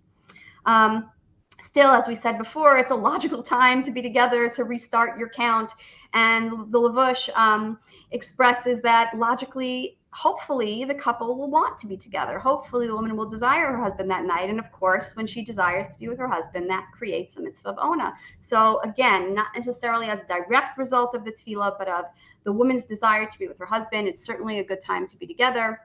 Speaker 1: Still, as we said before, it's a logical time to be together, to restart your count. And the Levush expresses that logically, hopefully, the couple will want to be together. Hopefully, the woman will desire her husband that night. And of course, when she desires to be with her husband, that creates the mitzvah of Onah. So again, not necessarily as a direct result of the tefillah, but of the woman's desire to be with her husband. It's certainly a good time to be together.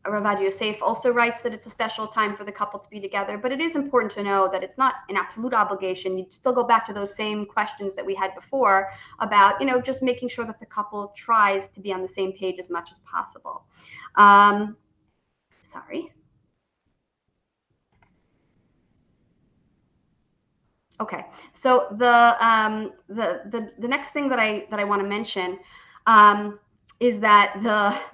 Speaker 1: Rav Yosef also writes that it's a special time for the couple to be together, but it is important to know that it's not an absolute obligation. You still go back to those same questions that we had before about, just making sure that the couple tries to be on the same page as much as possible. Sorry. Okay, so the next thing that I want to mention is that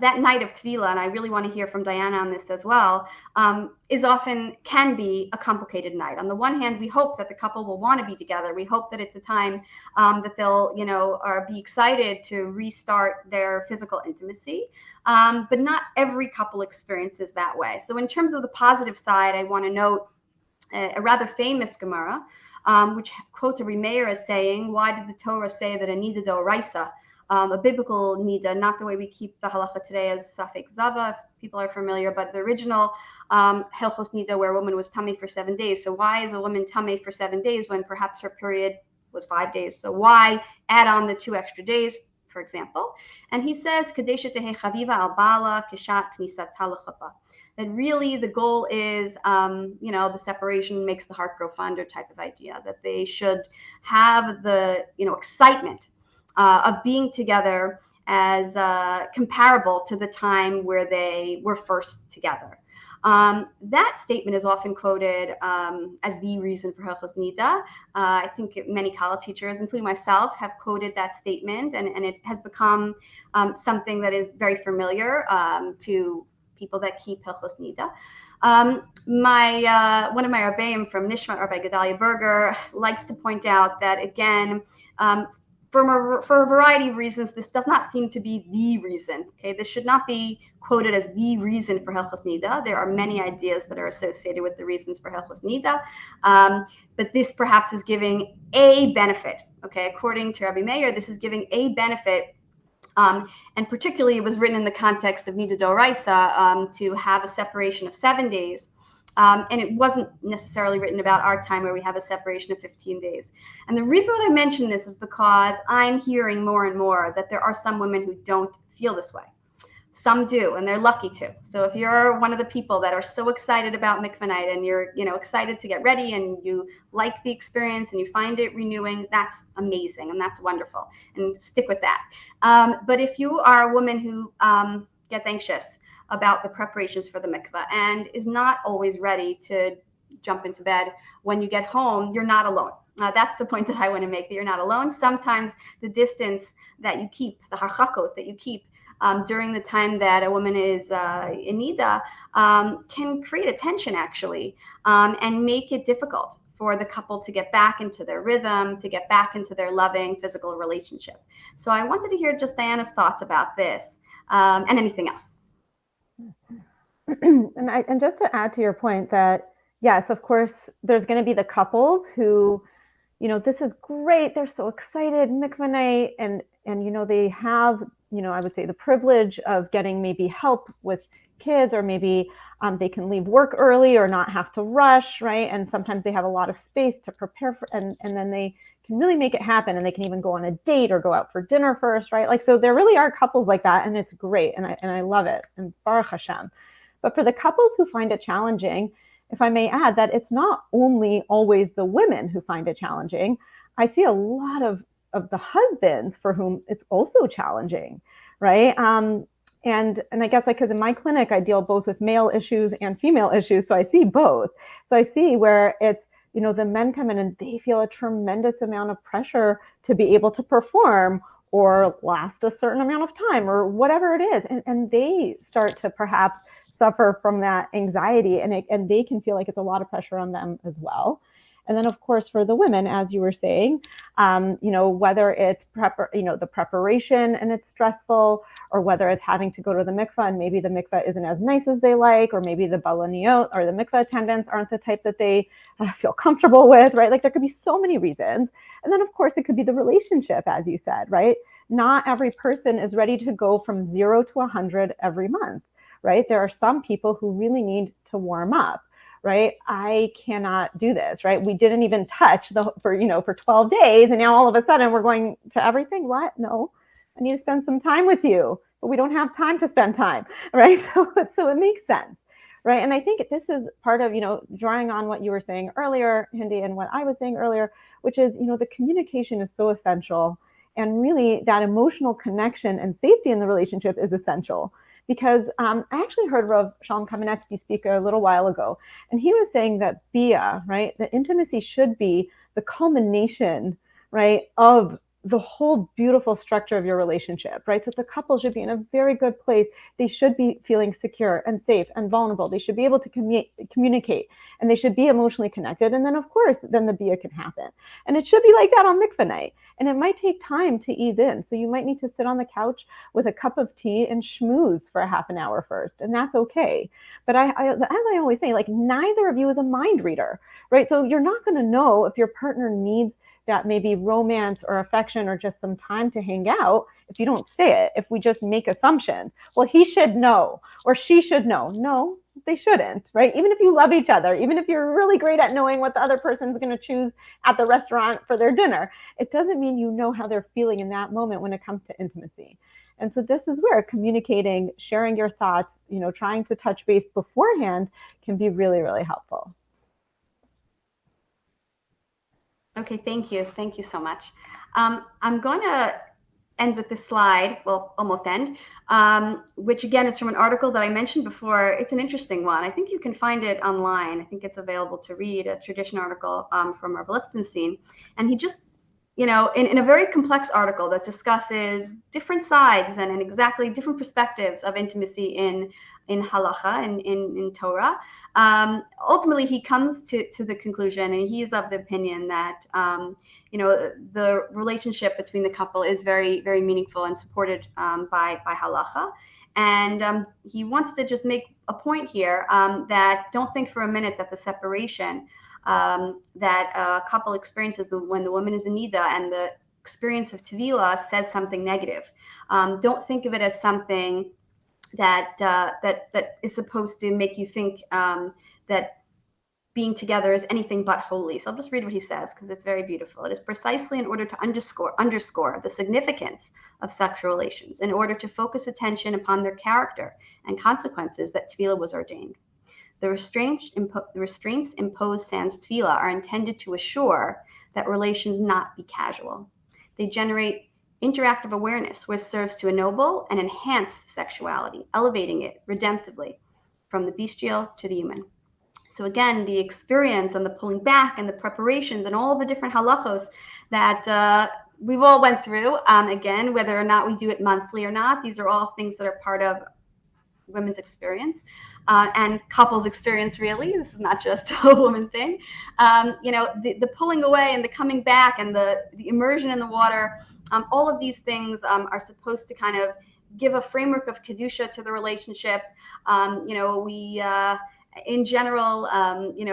Speaker 1: that night of Tevilah, and I really want to hear from Diana on this as well, can be a complicated night. On the one hand, we hope that the couple will want to be together. We hope that it's a time that they'll, be excited to restart their physical intimacy. But not every couple experiences that way. So in terms of the positive side, I want to note a rather famous Gemara, which quotes a Meir as saying, why did the Torah say that a nida d'oraisa, a biblical nida, not the way we keep the halacha today as safek zava, if people are familiar, but the original hilchos nida, where a woman was tummy for 7 days. So why is a woman tummy for 7 days when perhaps her period was 5 days? So why add on the 2 extra days, for example? And he says, kadesha tehe chaviva al bala kishat knisat halachapa. That really the goal is, the separation makes the heart grow fonder type of idea, that they should have the, excitement of being together as comparable to the time where they were first together. That statement is often quoted as the reason for Hilchos Nida. I think many college teachers, including myself, have quoted that statement, and it has become something that is very familiar to people that keep Hilchos Nida. One of my Rabbeim from Nishmat, Rabbi Gedalia Berger, likes to point out that, again, for a variety of reasons, this does not seem to be the reason. Okay, this should not be quoted as the reason for Hilchos Nida. There are many ideas that are associated with the reasons for Hilchos Nida, but this perhaps is giving a benefit. Okay, according to Rabbi Meir, this is giving a benefit. And particularly, it was written in the context of Nida D'Oraisa to have a separation of 7 days. And it wasn't necessarily written about our time where we have a separation of 15 days. And the reason that I mention this is because I'm hearing more and more that there are some women who don't feel this way. Some do, and they're lucky to. So if you're one of the people that are so excited about mikveh night and you're, excited to get ready and you like the experience and you find it renewing, that's amazing and that's wonderful. And stick with that. But if you are a woman who gets anxious about the preparations for the mikveh and is not always ready to jump into bed when you get home, you're not alone. That's the point that I want to make, that you're not alone. Sometimes the distance that you keep, the harchakot that you keep during the time that a woman is in nida can create a tension, actually, and make it difficult for the couple to get back into their rhythm, to get back into their loving physical relationship. So I wanted to hear just Diana's thoughts about this and anything else.
Speaker 2: And just to add to your point that, yes, of course, there's going to be the couples who, this is great. They're so excited, mikveh night, and they have, I would say, the privilege of getting maybe help with kids, or maybe they can leave work early or not have to rush, right? And sometimes they have a lot of space to prepare for, and then they can really make it happen, and they can even go on a date or go out for dinner first, right? Like, so there really are couples like that, and it's great, and I love it, and Baruch Hashem. But for the couples who find it challenging, if I may add, that it's not only always the women who find it challenging. I see a lot of the husbands for whom it's also challenging, right? And I guess, like, because in my clinic, I deal both with male issues and female issues, so I see both. So I see where it's, the men come in and they feel a tremendous amount of pressure to be able to perform or last a certain amount of time or whatever it is, and they start to perhaps suffer from that anxiety, and they can feel like it's a lot of pressure on them as well. And then, of course, for the women, as you were saying, whether it's the preparation and it's stressful, or whether it's having to go to the mikveh and maybe the mikveh isn't as nice as they like, or maybe the balaniot or the mikveh attendants aren't the type that they feel comfortable with, right? Like, there could be so many reasons. And then, of course, it could be the relationship, as you said, right? Not every person is ready to go from 0 to 100 every month, right? There are some people who really need to warm up, right? I cannot do this, right? We didn't even touch for 12 days, and now all of a sudden we're going to everything. What? No, I need to spend some time with you, but we don't have time to spend time, right? So it makes sense, right? And I think this is part of, drawing on what you were saying earlier, Hindi, and what I was saying earlier, which is, the communication is so essential, and really that emotional connection and safety in the relationship is essential. Because I actually heard Rav Shalom Kamenetsky speak a little while ago, and he was saying that bia, right, the intimacy should be the culmination, right, of the whole beautiful structure of your relationship, right? So the couple should be in a very good place. They should be feeling secure and safe and vulnerable. They should be able to communicate, and they should be emotionally connected. And then, of course, then the bia can happen. And it should be like that on mikveh night. And it might take time to ease in. So you might need to sit on the couch with a cup of tea and schmooze for a half an hour first, and that's okay. But as I always say, like, neither of you is a mind reader, right? So you're not going to know if your partner needs that maybe romance or affection or just some time to hang out if you don't say it, if we just make assumptions. Well, he should know or she should know. No, they shouldn't, right? Even if you love each other, even if you're really great at knowing what the other person's going to choose at the restaurant for their dinner, it doesn't mean you know how they're feeling in that moment when it comes to intimacy. And so this is where communicating, sharing your thoughts, trying to touch base beforehand can be really, really helpful.
Speaker 1: Okay, thank you. Thank you so much. I'm going to end with this slide, well, almost end, which again is from an article that I mentioned before. It's an interesting one. I think you can find it online. I think it's available to read, a tradition article from Rabbi Lichtenstein. And he just, in a very complex article that discusses different sides and exactly different perspectives of intimacy in halacha and in Torah, ultimately he comes to the conclusion, and he's of the opinion that the relationship between the couple is very, very meaningful and supported by halacha. And he wants to just make a point here that don't think for a minute that the separation that a couple experiences when the woman is in nida and the experience of tevilah says something negative. Don't think of it as something that is supposed to make you think that being together is anything but holy. So I'll just read what he says because it's very beautiful. It is precisely in order to underscore the significance of sexual relations, in order to focus attention upon their character and consequences, that tevilah was ordained. The restraints imposed sans tevilah are intended to assure that relations not be casual. They generate interactive awareness, which serves to ennoble and enhance sexuality, elevating it redemptively from the bestial to the human. So again, the experience and the pulling back and the preparations and all the different halachos that we've all went through, again, whether or not we do it monthly or not, these are all things that are part of women's experience and couples experience, really. This is not just a woman thing. The pulling away and the coming back and the immersion in the water, all of these things are supposed to kind of give a framework of kedusha to the relationship. In general,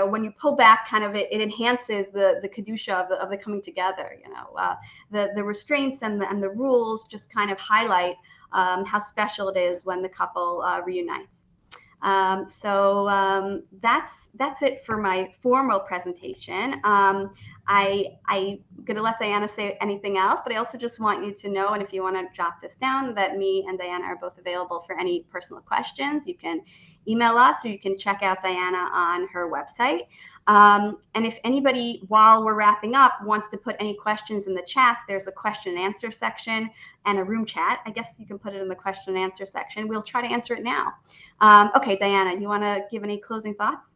Speaker 1: when you pull back, kind of it enhances the kedusha of the coming together. The restraints and the rules just kind of highlight how special it is when the couple reunites. So that's it for my formal presentation. I'm going to let Diana say anything else, but I also just want you to know, and if you want to jot this down, that me and Diana are both available for any personal questions. You can email us, or you can check out Diana on her website. And if anybody, while we're wrapping up, wants to put any questions in the chat, there's a question and answer section and a room chat. I guess you can put it in the question and answer section. We'll try to answer it now. Okay, Diana, you want to give any closing thoughts?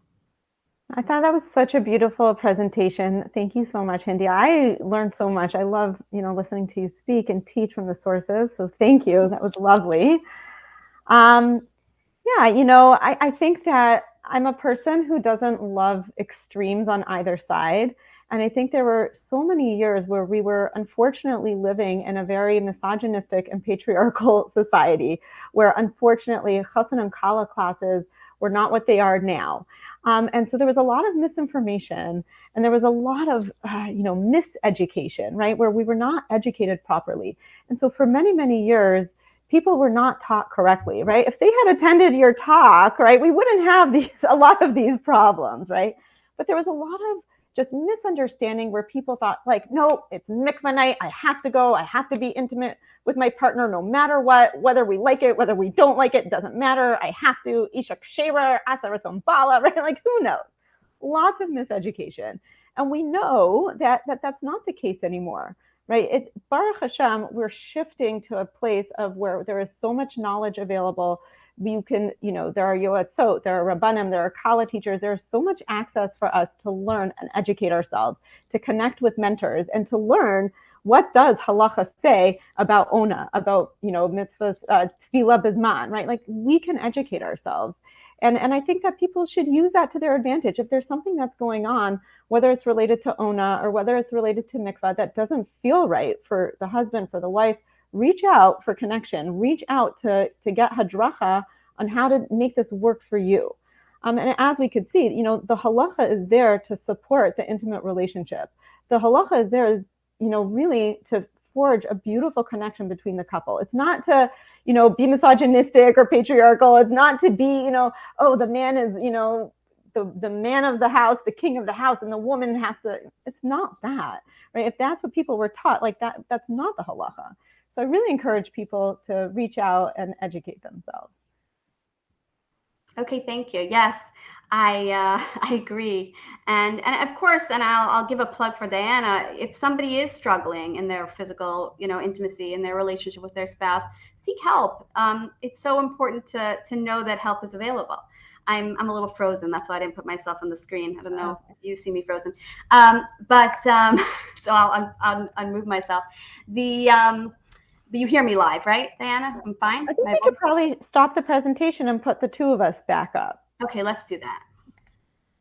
Speaker 2: I thought that was such a beautiful presentation. Thank you so much, Hindi. I learned so much. I love, listening to you speak and teach from the sources. So thank you. That was lovely. I think that I'm a person who doesn't love extremes on either side. And I think there were so many years where we were unfortunately living in a very misogynistic and patriarchal society, where unfortunately chassan and kala classes were not what they are now. And so there was a lot of misinformation, and there was a lot of, miseducation, right, where we were not educated properly. And so for many, many years, people were not taught correctly, right? If they had attended your talk, right, we wouldn't have a lot of these problems, right? But there was a lot of just misunderstanding where people thought, like, no, it's mikvah night. I have to go. I have to be intimate with my partner no matter what, whether we like it, whether we don't like it, doesn't matter. I have to. Isha kshera, asaraton bala, right? Like, who knows? Lots of miseducation. And we know that that's not the case anymore. Right? Baruch Hashem, we're shifting to a place of where there is so much knowledge available. You can, there are yoatzot, there are rabbanim, there are kala teachers. There's so much access for us to learn and educate ourselves, to connect with mentors, and to learn what does halacha say about Onah, about, mitzvahs, tevilah bizman, right? Like, we can educate ourselves. And I think that people should use that to their advantage. If there's something that's going on, whether it's related to Onah or whether it's related to mikvah that doesn't feel right for the husband, for the wife, reach out for connection. Reach out to get hadracha on how to make this work for you. And as we could see, the halacha is there to support the intimate relationship. The halacha is there really to forge a beautiful connection between the couple. It's not to, be misogynistic or patriarchal. It's not to be, the man is, the man of the house, the king of the house, and the woman has to. It's not that, right? If that's what people were taught, like that's not the halacha. So I really encourage people to reach out and educate themselves.
Speaker 1: Okay, thank you. Yes, I agree, and of course, and I'll give a plug for Diana. If somebody is struggling in their physical, intimacy in their relationship with their spouse, seek help. It's so important to know that help is available. I'm a little frozen. That's why I didn't put myself on the screen. I don't know if you see me frozen. So I'll unmove myself. But you hear me live, right, Diana? I'm fine?
Speaker 2: I think we could probably stop the presentation and put the two of us back up.
Speaker 1: Okay, let's do that.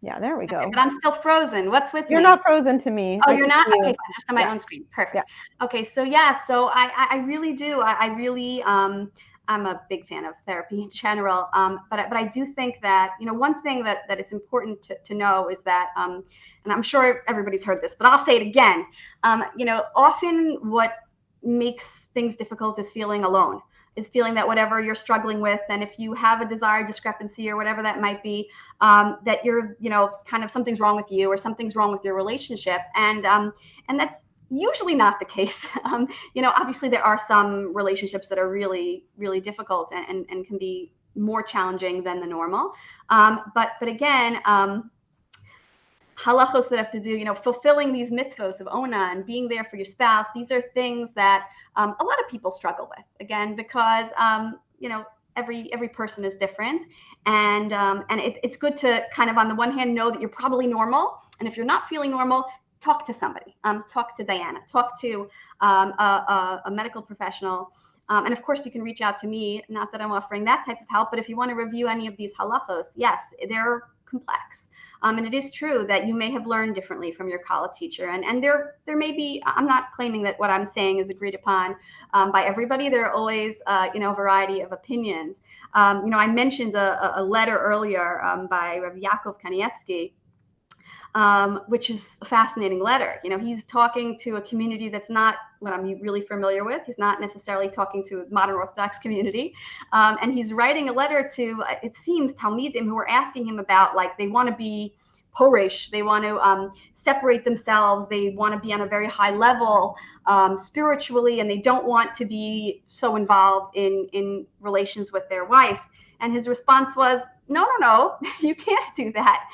Speaker 2: Yeah, there we go.
Speaker 1: Okay, but I'm still frozen. What's with me?
Speaker 2: You're not frozen to me.
Speaker 1: Oh, you're not? Okay, fine. Just on my own screen. Perfect. Yeah. Okay, so I really do. I really, I'm a big fan of therapy in general. But I do think that, one thing that it's important to know is that, and I'm sure everybody's heard this, but I'll say it again. Often what makes things difficult is feeling alone, is feeling that whatever you're struggling with, and if you have a desired discrepancy or whatever that might be, that you're, kind of something's wrong with you or something's wrong with your relationship. And that's usually not the case. Obviously there are some relationships that are really, really difficult and can be more challenging than the normal. But again, halachos that have to do, fulfilling these mitzvos of Onah and being there for your spouse. These are things that a lot of people struggle with, again, because, every person is different. And it's good to kind of, on the one hand, know that you're probably normal. And if you're not feeling normal, talk to somebody, talk to Diana, talk to a medical professional. And of course, you can reach out to me, not that I'm offering that type of help, but if you want to review any of these halachos, yes, they're complex. And it is true that you may have learned differently from your college teacher. And there may be, I'm not claiming that what I'm saying is agreed upon by everybody. There are always, a variety of opinions. I mentioned a letter earlier by Rabbi Yaakov Kanievsky, which is a fascinating letter. He's talking to a community that's not what I'm really familiar with. He's not necessarily talking to a modern Orthodox community. And he's writing a letter to, it seems, Talmidim who are asking him about, like, they want to be Porish, they want to separate themselves, they want to be on a very high level spiritually, and they don't want to be so involved in relations with their wife. And his response was, no, you can't do that.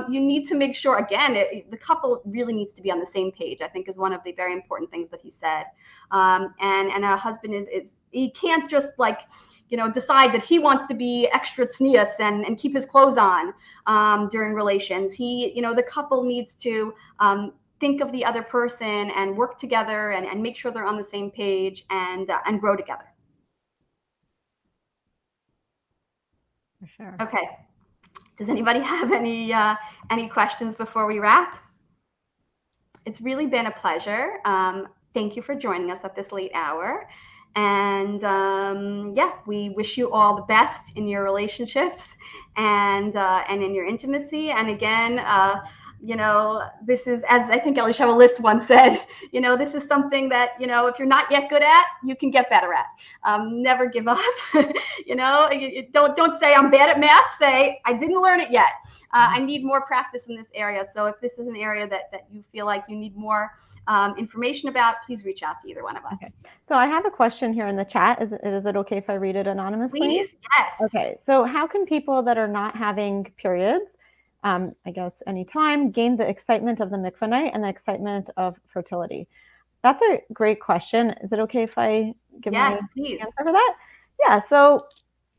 Speaker 1: You need to make sure, again, the couple really needs to be on the same page, I think, is one of the very important things that he said. And a husband is he can't just, like, decide that he wants to be extra tznius and keep his clothes on during relations. The couple needs to think of the other person and work together and make sure they're on the same page and grow together.
Speaker 2: For sure.
Speaker 1: Okay. Does anybody have any questions before we wrap? It's really been a pleasure. Thank you for joining us at this late hour. And we wish you all the best in your relationships and in your intimacy. And again, this is, as I think Elisha List once said, this is something that, if you're not yet good at, you can get better at. Never give up. Don't say I'm bad at math. Say I didn't learn it yet. I need more practice in this area. So if this is an area that you feel like you need more information about, please reach out to either one of us.
Speaker 2: Okay. So I have a question here in the chat. Is it okay if I read it anonymously?
Speaker 1: Please, yes.
Speaker 2: Okay. So how can people that are not having periods, I guess, anytime, gain the excitement of the mikvah night and the excitement of fertility? That's a great question. Is it okay if I give my answer for that? Yeah. So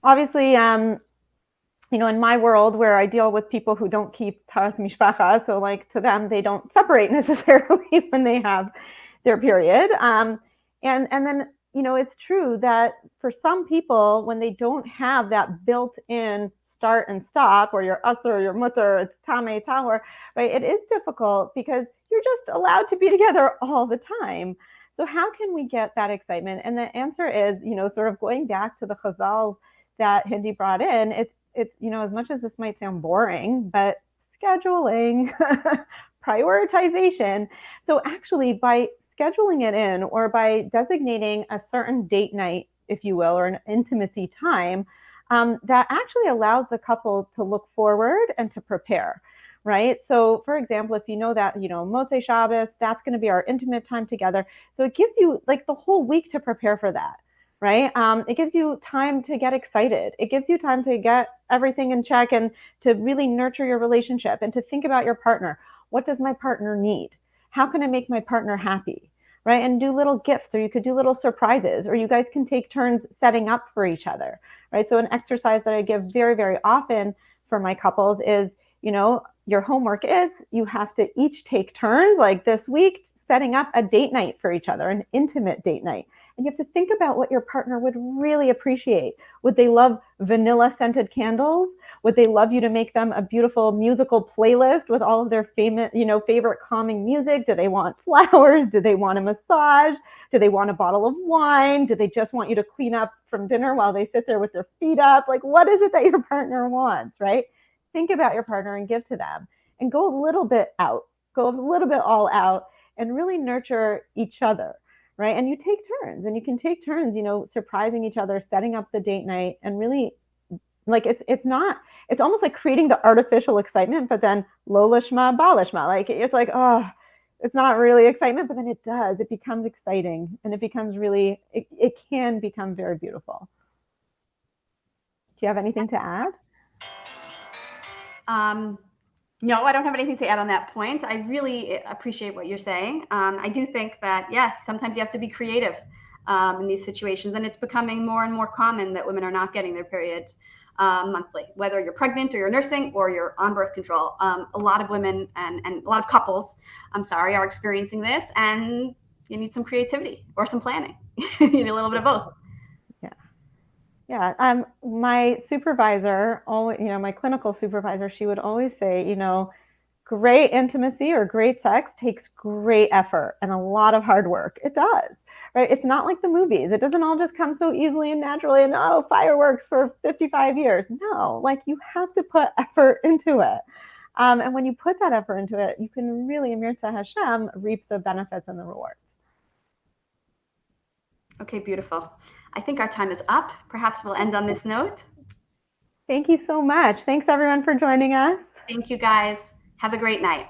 Speaker 2: obviously, in my world where I deal with people who don't keep taras mishpacha, so like to them, they don't separate necessarily when they have their period. And then, it's true that for some people, when they don't have that built-in start and stop, or your usr or your mutter, it's tameh tahor, right? It is difficult because you're just allowed to be together all the time. So how can we get that excitement? And the answer is, sort of going back to the chazal that Hindi brought in, it's as much as this might sound boring, but scheduling, prioritization. So actually by scheduling it in or by designating a certain date night, if you will, or an intimacy time, that actually allows the couple to look forward and to prepare, right? So for example, if you know that, Motzei Shabbos, that's going to be our intimate time together. So it gives you like the whole week to prepare for that, right? It gives you time to get excited. It gives you time to get everything in check and to really nurture your relationship and to think about your partner. What does my partner need? How can I make my partner happy, right? And do little gifts, or you could do little surprises, or you guys can take turns setting up for each other, right? So an exercise that I give very, very often for my couples is, your homework is you have to each take turns, like this week, setting up a date night for each other, an intimate date night. And you have to think about what your partner would really appreciate. Would they love vanilla scented candles? Would they love you to make them a beautiful musical playlist with all of their favorite calming music? Do they want flowers? Do they want a massage? Do they want a bottle of wine? Do they just want you to clean up from dinner while they sit there with their feet up? Like, what is it that your partner wants, right? Think about your partner and give to them, and go a little bit out, go a little bit all out, and really nurture each other, right? And you take turns, and you can take turns, surprising each other, setting up the date night, and really, like, it's almost like creating the artificial excitement, but then lo lishma, ba lishma. Like, it's like, oh, it's not really excitement, but then it becomes exciting, and it can become very beautiful. Do you have anything to add?
Speaker 1: No, I don't have anything to add on that point. I really appreciate what you're saying. I do think that, yeah, sometimes you have to be creative in these situations, and it's becoming more and more common that women are not getting their periods monthly, whether you're pregnant or you're nursing or you're on birth control. A lot of women and a lot of couples, are experiencing this, and you need some creativity or some planning. You need a little bit of both.
Speaker 2: Yeah. My supervisor, my clinical supervisor, she would always say, great intimacy or great sex takes great effort and a lot of hard work. It does, right? It's not like the movies. It doesn't all just come so easily and naturally and, oh, fireworks for 55 years. No, like, you have to put effort into it. And when you put that effort into it, you can really, Mirza Hashem, reap the benefits and the rewards.
Speaker 1: Okay, beautiful. I think our time is up. Perhaps we'll end on this note.
Speaker 2: Thank you so much. Thanks, everyone, for joining us.
Speaker 1: Thank you, guys. Have a great night.